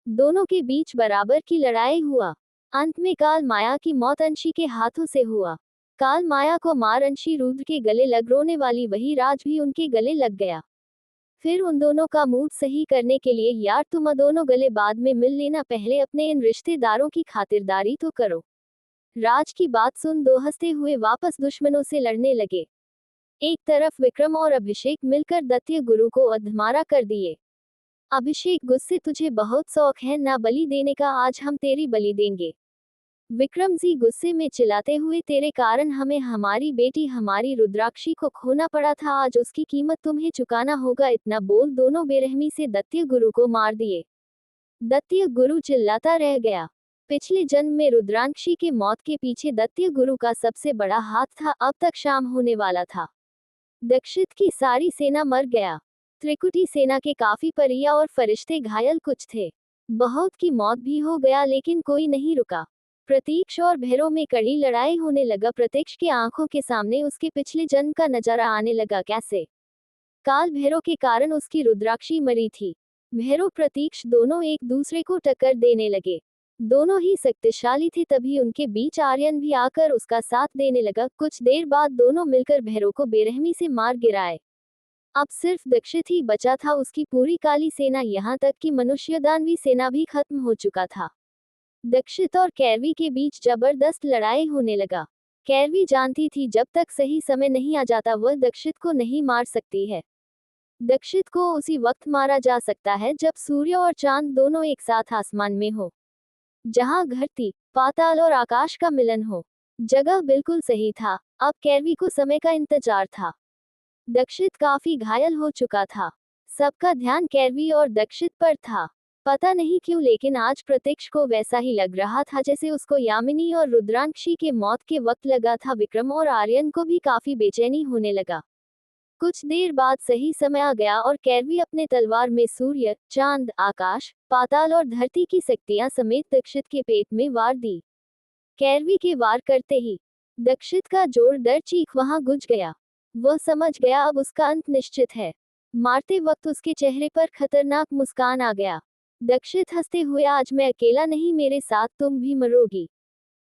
दोनों के बीच बराबर की लड़ाई हुआ। अंत में काल माया की मौत अंशी के हाथों से हुआ। काल माया को मार अंशी रुद्र के गले लग रोने वाली, वही राज भी उनके गले लग गया। फिर उन दोनों का मूड सही करने के लिए, यार तुम दोनों गले बाद में मिल लेना, पहले अपने इन रिश्तेदारों की खातिरदारी तो करो। राज की बात सुन दो हंसते हुए वापस दुश्मनों से लड़ने लगे। एक तरफ विक्रम और अभिषेक मिलकर दैत्य गुरु को अधमारा कर दिए। अभिषेक गुस्से, तुझे बहुत शौक है ना बलि देने का, आज हम तेरी बलि देंगे। विक्रम जी गुस्से में चिल्लाते हुए, तेरे कारण हमें हमारी बेटी हमारी रुद्राक्षी को खोना पड़ा था, आज उसकी कीमत तुम्हें चुकाना होगा। इतना बोल दोनों बेरहमी से दैत्य गुरु को मार दिए। दैत्य गुरु चिल्लाता रह गया। पिछले जन्म में रुद्राक्षी के मौत के पीछे दैत्य गुरु का सबसे बड़ा हाथ था। अब तक शाम होने वाला था। दक्षित की सारी सेना मर गया। त्रिकुटी सेना के काफी परिया और फरिश्ते घायल, कुछ थे बहुत की मौत भी हो गया, लेकिन कोई नहीं रुका। प्रतीक्ष और भैरव में कड़ी लड़ाई होने लगा। प्रतीक्ष की आंखों के सामने उसके पिछले जन्म का नजारा आने लगा। कैसे काल भैरव के कारण उसकी रुद्राक्षी मरी थी। भैरव प्रतीक्ष दोनों एक दूसरे को टक्कर देने लगे। दोनों ही शक्तिशाली थे। तभी उनके बीच आर्यन भी आकर उसका साथ देने लगा। कुछ देर बाद दोनों मिलकर भैरव को बेरहमी से मार गिराए। अब सिर्फ दक्षित ही बचा था, उसकी पूरी काली सेना, यहाँ तक कि मनुष्य दानवी सेना भी खत्म हो चुका था। दक्षित और कैरवी के बीच जबरदस्त लड़ाई होने लगा। कैरवी जानती थी जब तक सही समय नहीं आ जाता वह दक्षित को नहीं मार सकती है। दक्षित को उसी वक्त मारा जा सकता है जब सूर्य और चांद दोनों एक साथ आसमान में हो, जहां धरती, पाताल और आकाश का मिलन हो। जगह बिल्कुल सही था। अब कैरवी को समय का इंतजार था। दक्षित काफी घायल हो चुका था। सबका ध्यान कैरवी और दक्षित पर था। पता नहीं क्यों, लेकिन आज प्रत्यक्ष को वैसा ही लग रहा था जैसे उसको यामिनी और रुद्राक्षी के मौत के वक्त लगा था। विक्रम और आर्यन को भी काफी बेचैनी होने लगा। कुछ देर बाद सही समय आ गया और कैरवी अपने तलवार में सूर्य, चांद, आकाश, पाताल और धरती की शक्तियां समेत दक्षित के पेट में वार दी। कैरवी के वार करते ही दक्षित का जोरदार चीख वहां गूंज गया। वह समझ गया अब उसका अंत निश्चित है। मारते वक्त उसके चेहरे पर खतरनाक मुस्कान आ गया। दक्षित हंसते हुए, आज मैं अकेला नहीं, मेरे साथ तुम भी मरोगी।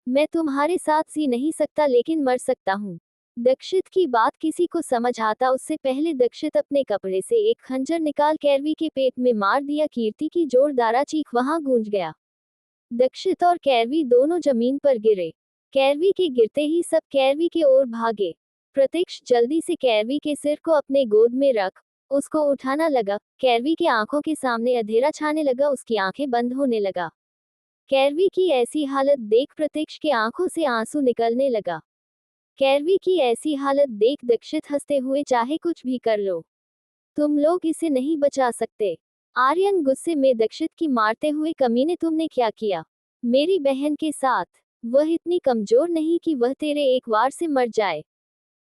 मैं तुम्हारे साथ जी नहीं सकता, लेकिन मर सकता हूँ। दक्षित की बात किसी को समझ आता उससे पहले दक्षित अपने कपड़े से एक खंजर निकाल कैरवी के पेट में मार दिया। कीर्ति की जोरदार चीख वहां गूंज गया। दक्षित और कैरवी दोनों जमीन पर गिरे। कैरवी के गिरते ही सब कैरवी की ओर भागे। प्रतीक्ष जल्दी से कैरवी के सिर को अपने गोद में रख उसको उठाना लगा। कैरवी की आंखों के सामने अंधेरा छाने लगा, उसकी आंखें बंद होने लगा। कैरवी की ऐसी हालत देख प्रतीक्ष के आंखों से आंसू निकलने लगा। कैरवी की ऐसी हालत देख दक्षित हंसते हुए, चाहे कुछ भी कर लो, तुम लोग इसे नहीं बचा सकते। आर्यन गुस्से में दक्षित की मारते हुए, कमीने तुमने क्या किया मेरी बहन के साथ? वह इतनी कमजोर नहीं कि वह तेरे एक वार से मर जाए।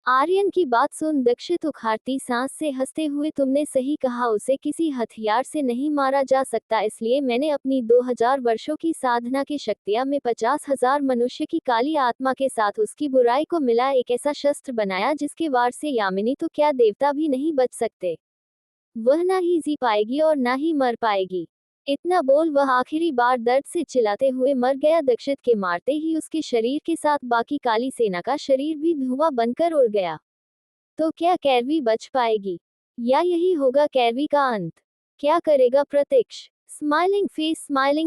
आर्यन की बात सुन दक्षित उखाड़ती सांस से हंसते हुए, तुमने सही कहा, उसे किसी हथियार से नहीं मारा जा सकता, इसलिए मैंने अपनी 2000 वर्षों की साधना की शक्तियां में 50,000 मनुष्य की काली आत्मा के साथ उसकी बुराई को मिला एक ऐसा शस्त्र बनाया जिसके वार से यामिनी तो क्या देवता भी नहीं बच सकते। वह ना ही जी पाएगी और ना ही मर पाएगी। इतना बोल वह आखिरी बार दर्द से चिल्लाते हुए मर गया। दक्षित के मारते ही उसके शरीर के साथ बाकी काली सेना का शरीर भी धुआं बनकर उड़ गया। तो क्या कैरवी बच पाएगी, या यही होगा कैरवी का अंत? क्या करेगा प्रतीक्ष? Smiling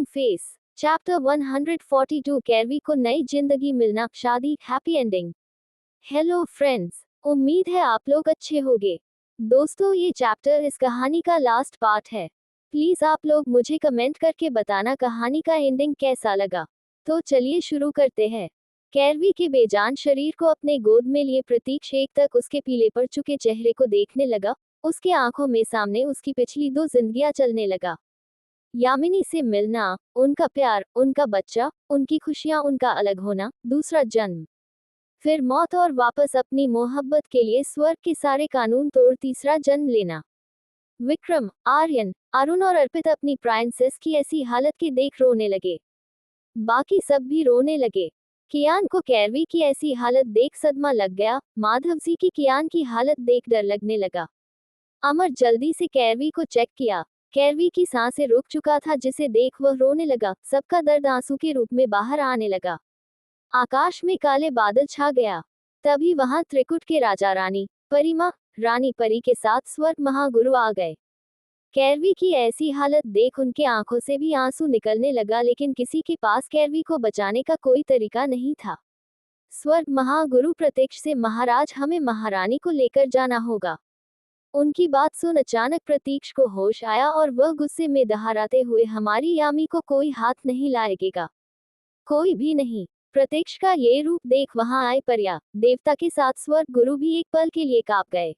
face. चैप्टर 142, कैरवी को नई जिंदगी मिलना, शादी, हैप्पी एंडिंग। हेलो फ्रेंड्स, उम्मीद है आप लोग अच्छे होंगे। दोस्तों, ये चैप्टर इस कहानी का लास्ट पार्ट है। प्लीज आप लोग मुझे कमेंट करके बताना कहानी का एंडिंग कैसा लगा। तो चलिए शुरू करते हैं। कैरवी के बेजान शरीर को अपने गोद में लिए प्रतीक्ष एक तक उसके पीले पड़ चुके चेहरे को देखने लगा। उसके आंखों में सामने उसकी पिछली 2 जिंदगियां चलने लगा। यामिनी से मिलना, उनका प्यार, उनका बच्चा, उनकी खुशियां, उनका अलग होना, दूसरा जन्म, फिर मौत और वापस अपनी मोहब्बत के लिए स्वर्ग के सारे कानून तोड़ तीसरा जन्म लेना। विक्रम, आर्यन, अरुण और अर्पित अपनी प्राइंसेस की ऐसी हालत के देख रोने लगे। बाकी सब भी रोने लगे। कियान को कैरवी की ऐसी हालत देख सदमा लग गया। माधव जी की कियान की हालत देख डर लगने लगा। अमर जल्दी से कैरवी को चेक किया। कैरवी की सांसें रुक चुका था, जिसे देख वह रोने लगा। सबका दर्द आंसू के रूप में बाहर आने लगा। आकाश में काले बादल छा गया। तभी वहां त्रिकुट के राजा रानी परिमा, रानी परी के साथ स्वर्ग महागुरु आ गए। कैरवी की ऐसी हालत देख उनके आंखों से भी आंसू निकलने लगा, लेकिन किसी के पास कैरवी को बचाने का कोई तरीका नहीं था। स्वर्ग महागुरु प्रत्यक्ष से महाराज हमें महारानी को लेकर जाना होगा। उनकी बात सुन अचानक प्रतीक्ष को होश आया और वह गुस्से में दहाड़ते हुए हमारी यामी को कोई हाथ नहीं लाएगा, कोई भी नहीं। प्रत्यक्ष का ये रूप देख वहां आए परिया देवता के साथ स्वर्ग गुरु भी एक पल के लिए कांप गए।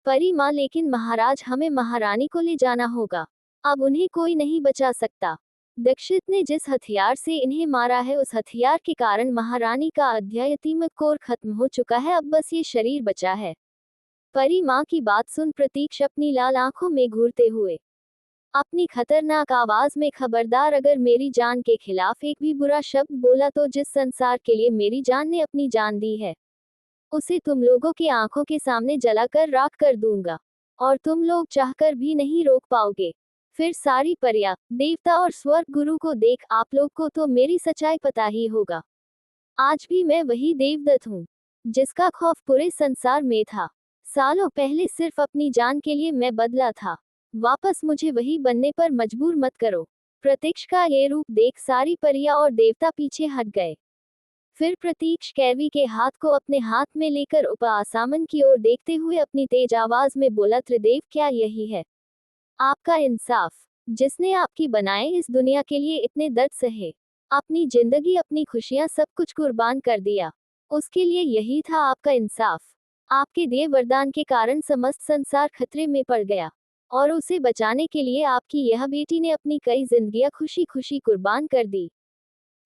परी माँ, लेकिन महाराज हमें महारानी को ले जाना होगा, अब उन्हें कोई नहीं बचा सकता। दक्षित ने जिस हथियार से इन्हें मारा है उस हथियार के कारण महारानी का अध्यात्म कोर खत्म हो चुका है, अब बस ये शरीर बचा है। परी माँ की बात सुन प्रतीक्ष अपनी लाल आंखों में घूरते हुए अपनी खतरनाक आवाज में, खबरदार, अगर मेरी जान के खिलाफ एक भी बुरा शब्द बोला तो जिस संसार के लिए मेरी जान ने अपनी जान दी है उसे तुम लोगों की आंखों के सामने जलाकर राख कर दूंगा, और तुम लोग चाहकर भी नहीं रोक पाओगे। फिर सारी परिया देवता और स्वर्ग गुरु को देख आप लोग को तो मेरी सच्चाई पता ही होगा। आज भी मैं वही देवदत्त हूँ जिसका खौफ पूरे संसार में था। सालों पहले सिर्फ अपनी जान के लिए मैं बदला था, वापस मुझे वही बनने पर मजबूर मत करो। प्रत्यक्ष का ये रूप देख सारी परिया और देवता पीछे हट गए। फिर प्रतीक्ष कैरवी के हाथ को अपने हाथ में लेकर ऊपर आसमान की ओर देखते हुए अपनी तेज आवाज में बोला, त्रिदेव, क्या यही है आपका इंसाफ? जिसने आपकी बनाए इस दुनिया के लिए इतने दर्द सहे, अपनी जिंदगी, अपनी खुशियां, सब कुछ कुर्बान कर दिया, उसके लिए यही था आपका इंसाफ? आपके दिए वरदान के कारण समस्त संसार खतरे में पड़ गया, और उसे बचाने के लिए आपकी यह बेटी ने अपनी कई जिंदगियां खुशी खुशी कुर्बान कर दी।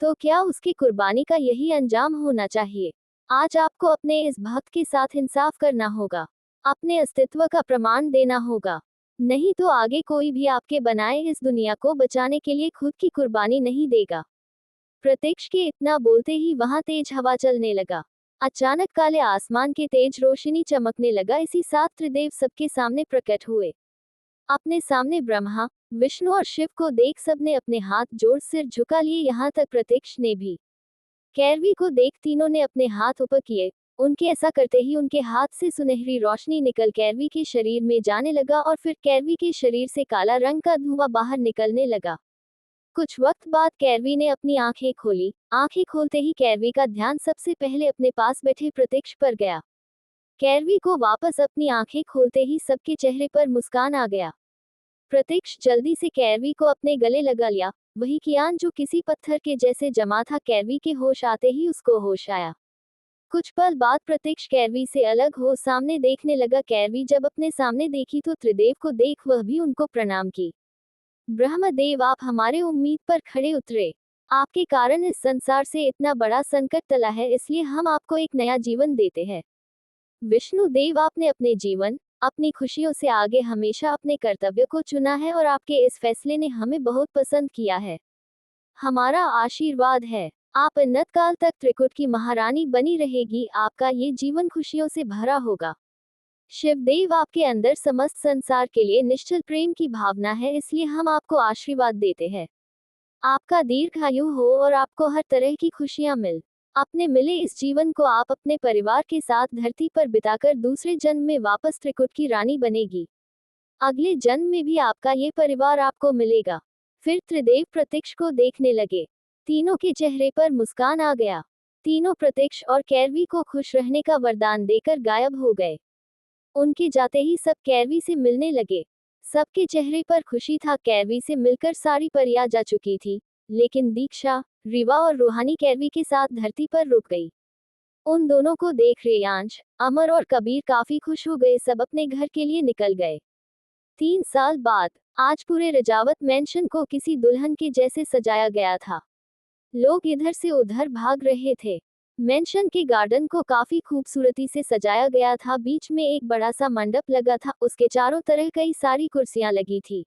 तो क्या उसकी कुर्बानी का यही अंजाम होना चाहिए? आज आपको अपने इस भक्त के साथ इंसाफ करना होगा, अपने अस्तित्व का प्रमाण देना होगा, नहीं तो आगे कोई भी आपके बनाए इस दुनिया को बचाने के लिए खुद की कुर्बानी नहीं देगा। प्रत्यक्ष के इतना बोलते ही वहां तेज हवा चलने लगा। अचानक काले आसमान के तेज रोशनी चमकने लगा। इसी साथ त्रिदेव सबके सामने प्रकट हुए। अपने सामने ब्रह्मा, विष्णु और शिव को देख सबने अपने हाथ जोड़ सिर झुका लिए, यहाँ तक प्रत्यक्ष ने भी। कैरवी को देख तीनों ने अपने हाथ ऊपर किए। उनके ऐसा करते ही उनके हाथ से सुनहरी रोशनी निकल कैरवी के शरीर में जाने लगा और फिर कैरवी के शरीर से काला रंग का धुआं बाहर निकलने लगा। कुछ वक्त बाद कैरवी ने अपनी आंखें खोली। आंखें खोलते ही कैरवी का ध्यान सबसे पहले अपने पास बैठे प्रत्यक्ष पर गया। कैरवी को वापस अपनी आंखें खोलते ही सबके चेहरे पर मुस्कान आ गया। प्रत्यक्ष जल्दी से कैरवी को अपने गले लगा लिया, वही कियान जो किसी पत्थर के जैसे जमा था। कैरवी के होश आते ही उसको होश आया। कुछ पल बाद प्रत्यक्ष कैरवी से अलग हो सामने देखने लगा। कैरवी जब अपने सामने देखी तो त्रिदेव को देख वह भी उनको प्रणाम की। ब्रह्मदेव, आप हमारे उम्मीद पर खड़े उतरे। आपके कारण इस संसार से इतना बड़ा संकट टला है, इसलिए हम आपको एक नया जीवन देते हैं। विष्णु देव, आपने अपने जीवन, अपनी खुशियों से आगे हमेशा अपने कर्तव्य को चुना है और आपके इस फैसले ने हमें बहुत पसंद किया है। हमारा आशीर्वाद है, आप अनंत काल तक त्रिकुट की महारानी बनी रहेगी। आपका ये जीवन खुशियों से भरा होगा। शिवदेव, आपके अंदर समस्त संसार के लिए निश्चल प्रेम की भावना है, इसलिए हम आपको आशीर्वाद देते हैं। आपका दीर्घायु हो और आपको हर तरह की खुशियां मिल। अपने मिले इस जीवन को आप अपने परिवार के साथ धरती पर बिताकर दूसरे जन्म में वापस त्रिकुट की रानी बनेगी। अगले जन्म में भी आपका ये परिवार आपको मिलेगा। फिर त्रिदेव प्रत्यक्ष को देखने लगे। तीनों के चेहरे पर मुस्कान आ गया। तीनों प्रत्यक्ष और कैरवी को खुश रहने का वरदान देकर गायब हो गए। उनके जाते ही सब कैरवी से मिलने लगे। सबके चेहरे पर खुशी था। कैरवी से मिलकर सारी परियां जा चुकी थी, लेकिन दीक्षा, रीवा और रूहानी कैरवी के साथ धरती पर रुक गई। उन दोनों को देख रेयांश, अमर और कबीर काफी खुश हो गए। सब अपने घर के लिए निकल गए। 3 साल बाद आज पूरे रजावत मैंशन को किसी दुल्हन के जैसे सजाया गया था। लोग इधर से उधर भाग रहे थे। मैंशन के गार्डन को काफी खूबसूरती से सजाया गया था। बीच में एक बड़ा सा मंडप लगा था, उसके चारों तरफ कई सारी कुर्सियां लगी थी।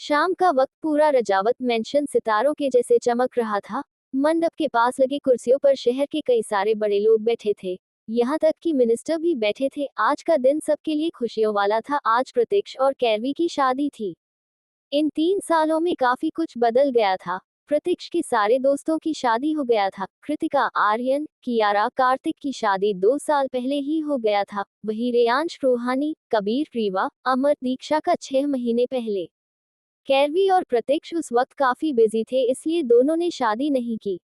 शाम का वक्त पूरा रजावत मैंशन सितारों के जैसे चमक रहा था। मंडप के पास लगे कुर्सियों पर शहर के कई सारे बड़े लोग बैठे थे, यहाँ तक कि मिनिस्टर भी बैठे थे। आज का दिन सबके लिए खुशियों वाला था। आज प्रत्यक्ष और कैरवी की शादी थी। इन 3 सालों में काफी कुछ बदल गया था। प्रत्यक्ष के सारे दोस्तों की शादी हो गया था। कृतिका, आर्यन, कियारा, कार्तिक की शादी 2 साल पहले ही हो गया था। वही रेयांश, रूहानी, कबीर, रीवा, अमर, दीक्षा का 6 महीने पहले। कैरवी और प्रत्यक्ष उस वक्त काफी बिजी थे, इसलिए दोनों ने शादी नहीं की।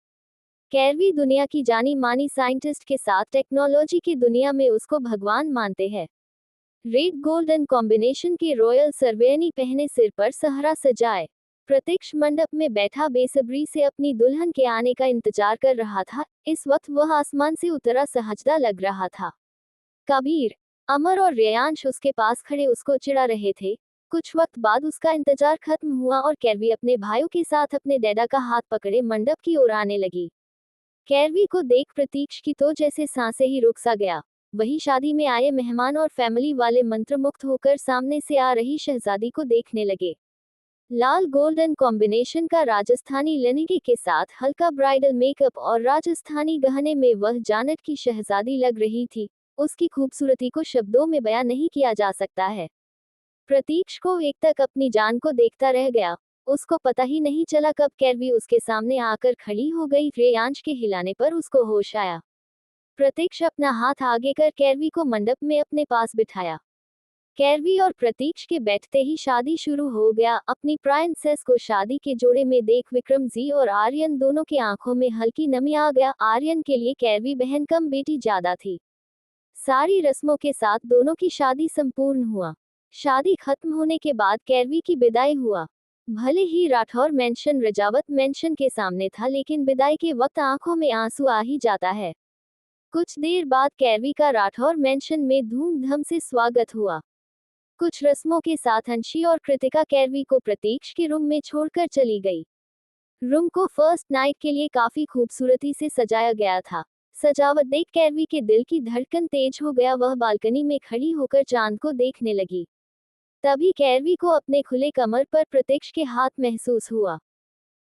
कैरवी दुनिया की जानी मानी साइंटिस्ट के साथ टेक्नोलॉजी की दुनिया में उसको भगवान मानते हैं। रेड गोल्डन कॉम्बिनेशन के रॉयल सरवेनी पहने, सिर पर सहरा सजाए, प्रत्यक्ष मंडप में बैठा बेसब्री से अपनी दुल्हन के आने का इंतजार कर रहा था। इस वक्त वह आसमान से उतरा सहजदा लग रहा था। कबीर, अमर और रेयांश उसके पास खड़े उसको चिढ़ा रहे थे। कुछ वक्त बाद उसका इंतजार खत्म हुआ और कैरवी अपने भाइयों के साथ अपने डैडा का हाथ पकड़े मंडप की ओर आने लगी। कैरवी को देख प्रतीक्ष की तो जैसे सांसें ही रुक सा गया। वही शादी में आए मेहमान और फैमिली वाले मंत्रमुग्ध होकर सामने से आ रही शहजादी को देखने लगे। लाल गोल्डन कॉम्बिनेशन का राजस्थानी लहंगे के साथ हल्का ब्राइडल मेकअप और राजस्थानी गहने में वह जानट की शहजादी लग रही थी। उसकी खूबसूरती को शब्दों में बयां नहीं किया जा सकता है। प्रतीक्ष को एक तक अपनी जान को देखता रह गया। उसको पता ही नहीं चला कब कैरवी उसके सामने आकर खड़ी हो गई। रेयांश के हिलाने पर उसको होश आया। प्रतीक्ष अपना हाथ आगे कर कैरवी को मंडप में अपने पास बिठाया। कैरवी और प्रतीक्ष के बैठते ही शादी शुरू हो गया। अपनी प्राइंसेस को शादी के जोड़े में देख विक्रम जी और आर्यन दोनों की आंखों में हल्की नमी आ गया। आर्यन के लिए कैरवी बहन कम बेटी ज्यादा थी। सारी रस्मों के साथ दोनों की शादी संपूर्ण हुआ। शादी खत्म होने के बाद कैरवी की विदाई हुआ। भले ही राठौर मेंशन रजावत मेंशन के सामने था, लेकिन विदाई के वक्त आंखों में आंसू आ ही जाता है। कुछ देर बाद कैरवी का राठौर मेंशन में धूमधाम से स्वागत हुआ। कुछ रस्मों के साथ अंशी और कृतिका कैरवी को प्रतीक्ष के रूम में छोड़कर चली गई। रूम को फर्स्ट नाइट के लिए काफी खूबसूरती से सजाया गया था। सजावट देख कैरवी के दिल की धड़कन तेज हो गया। वह बालकनी में खड़ी होकर चांद को देखने लगी। तभी कैरवी को अपने खुले कमर पर प्रतीक्ष के हाथ महसूस हुआ।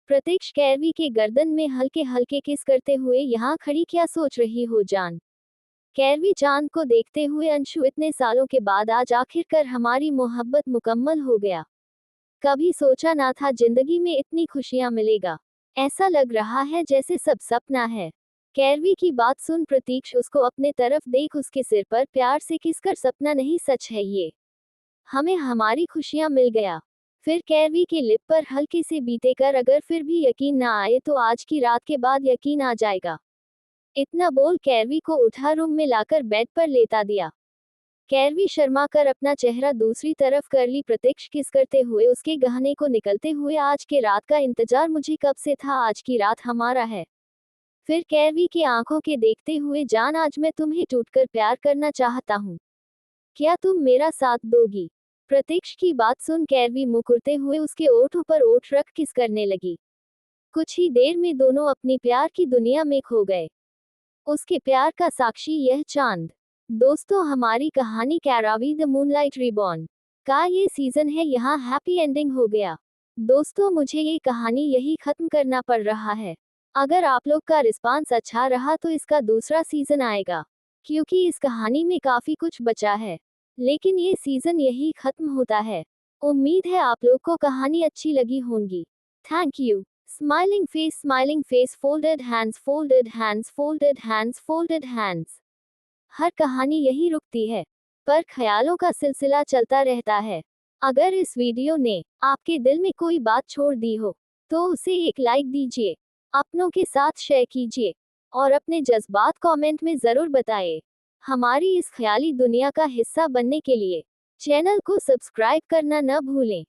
प्रतीक्ष कैरवी के गर्दन में हल्के हल्के किस करते हुए, यहाँ खड़ी क्या सोच रही हो जान। कैरवी चांद को देखते हुए, अंशु इतने सालों के बाद आज आखिरकार हमारी मोहब्बत मुकम्मल हो गया। कभी सोचा ना था जिंदगी में इतनी खुशियां मिलेगा। ऐसा लग रहा है जैसे सब सपना है। कैरवी की बात सुन प्रतीक्ष उसको अपने तरफ देख उसके सिर पर प्यार से किसकर, सपना नहीं सच है ये, हमें हमारी खुशियां मिल गया। फिर कैरवी के लिप पर हल्के से बीते कर, अगर फिर भी यकीन ना आए तो आज की रात के बाद यकीन आ जाएगा। इतना बोल कैरवी को उठा रूम में लाकर बेड पर लेटा दिया। कैरवी शर्मा कर अपना चेहरा दूसरी तरफ कर ली। प्रतीक्ष किस करते हुए उसके गहने को निकलते हुए, आज के रात का इंतजार मुझे कब से था, आज की रात हमारा है। फिर कैरवी की आंखों के देखते हुए, जान आज मैं तुम्हें टूटकर प्यार करना चाहता हूँ, क्या तुम मेरा साथ दोगी। प्रतीक्ष की बात सुन कैरवी मुकुरते हुए उसके ओठों पर ओठ रख किस करने लगी। कुछ ही देर में दोनों अपनी प्यार की दुनिया में खो गए। उसके प्यार का साक्षी यह चांद। दोस्तों, हमारी कहानी कैरावी द मूनलाइट रिबॉर्न का ये सीजन है यहाँ हैप्पी एंडिंग हो गया। दोस्तों, मुझे ये कहानी यही खत्म करना पड़ रहा है। अगर आप लोग का रिस्पांस अच्छा रहा तो इसका दूसरा सीजन आएगा, क्योंकि इस कहानी में काफी कुछ बचा है। लेकिन ये सीजन यही खत्म होता है। उम्मीद है आप लोग को कहानी अच्छी लगी होगी। Thank you. Smiling face, folded hands, folded hands, folded hands, folded hands. हर कहानी यही रुकती है, पर ख्यालों का सिलसिला चलता रहता है। अगर इस वीडियो ने आपके दिल में कोई बात छोड़ दी हो तो उसे एक लाइक दीजिए, अपनों के साथ शेयर कीजिए और अपने जज्बात कमेंट में जरूर बताएं। हमारी इस ख्याली दुनिया का हिस्सा बनने के लिए चैनल को सब्सक्राइब करना न भूलें।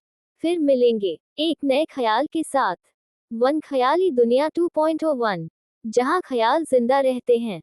फिर मिलेंगे एक नए ख्याल के साथ। वन ख्याली दुनिया 2.01, जहां ख्याल जिंदा रहते हैं।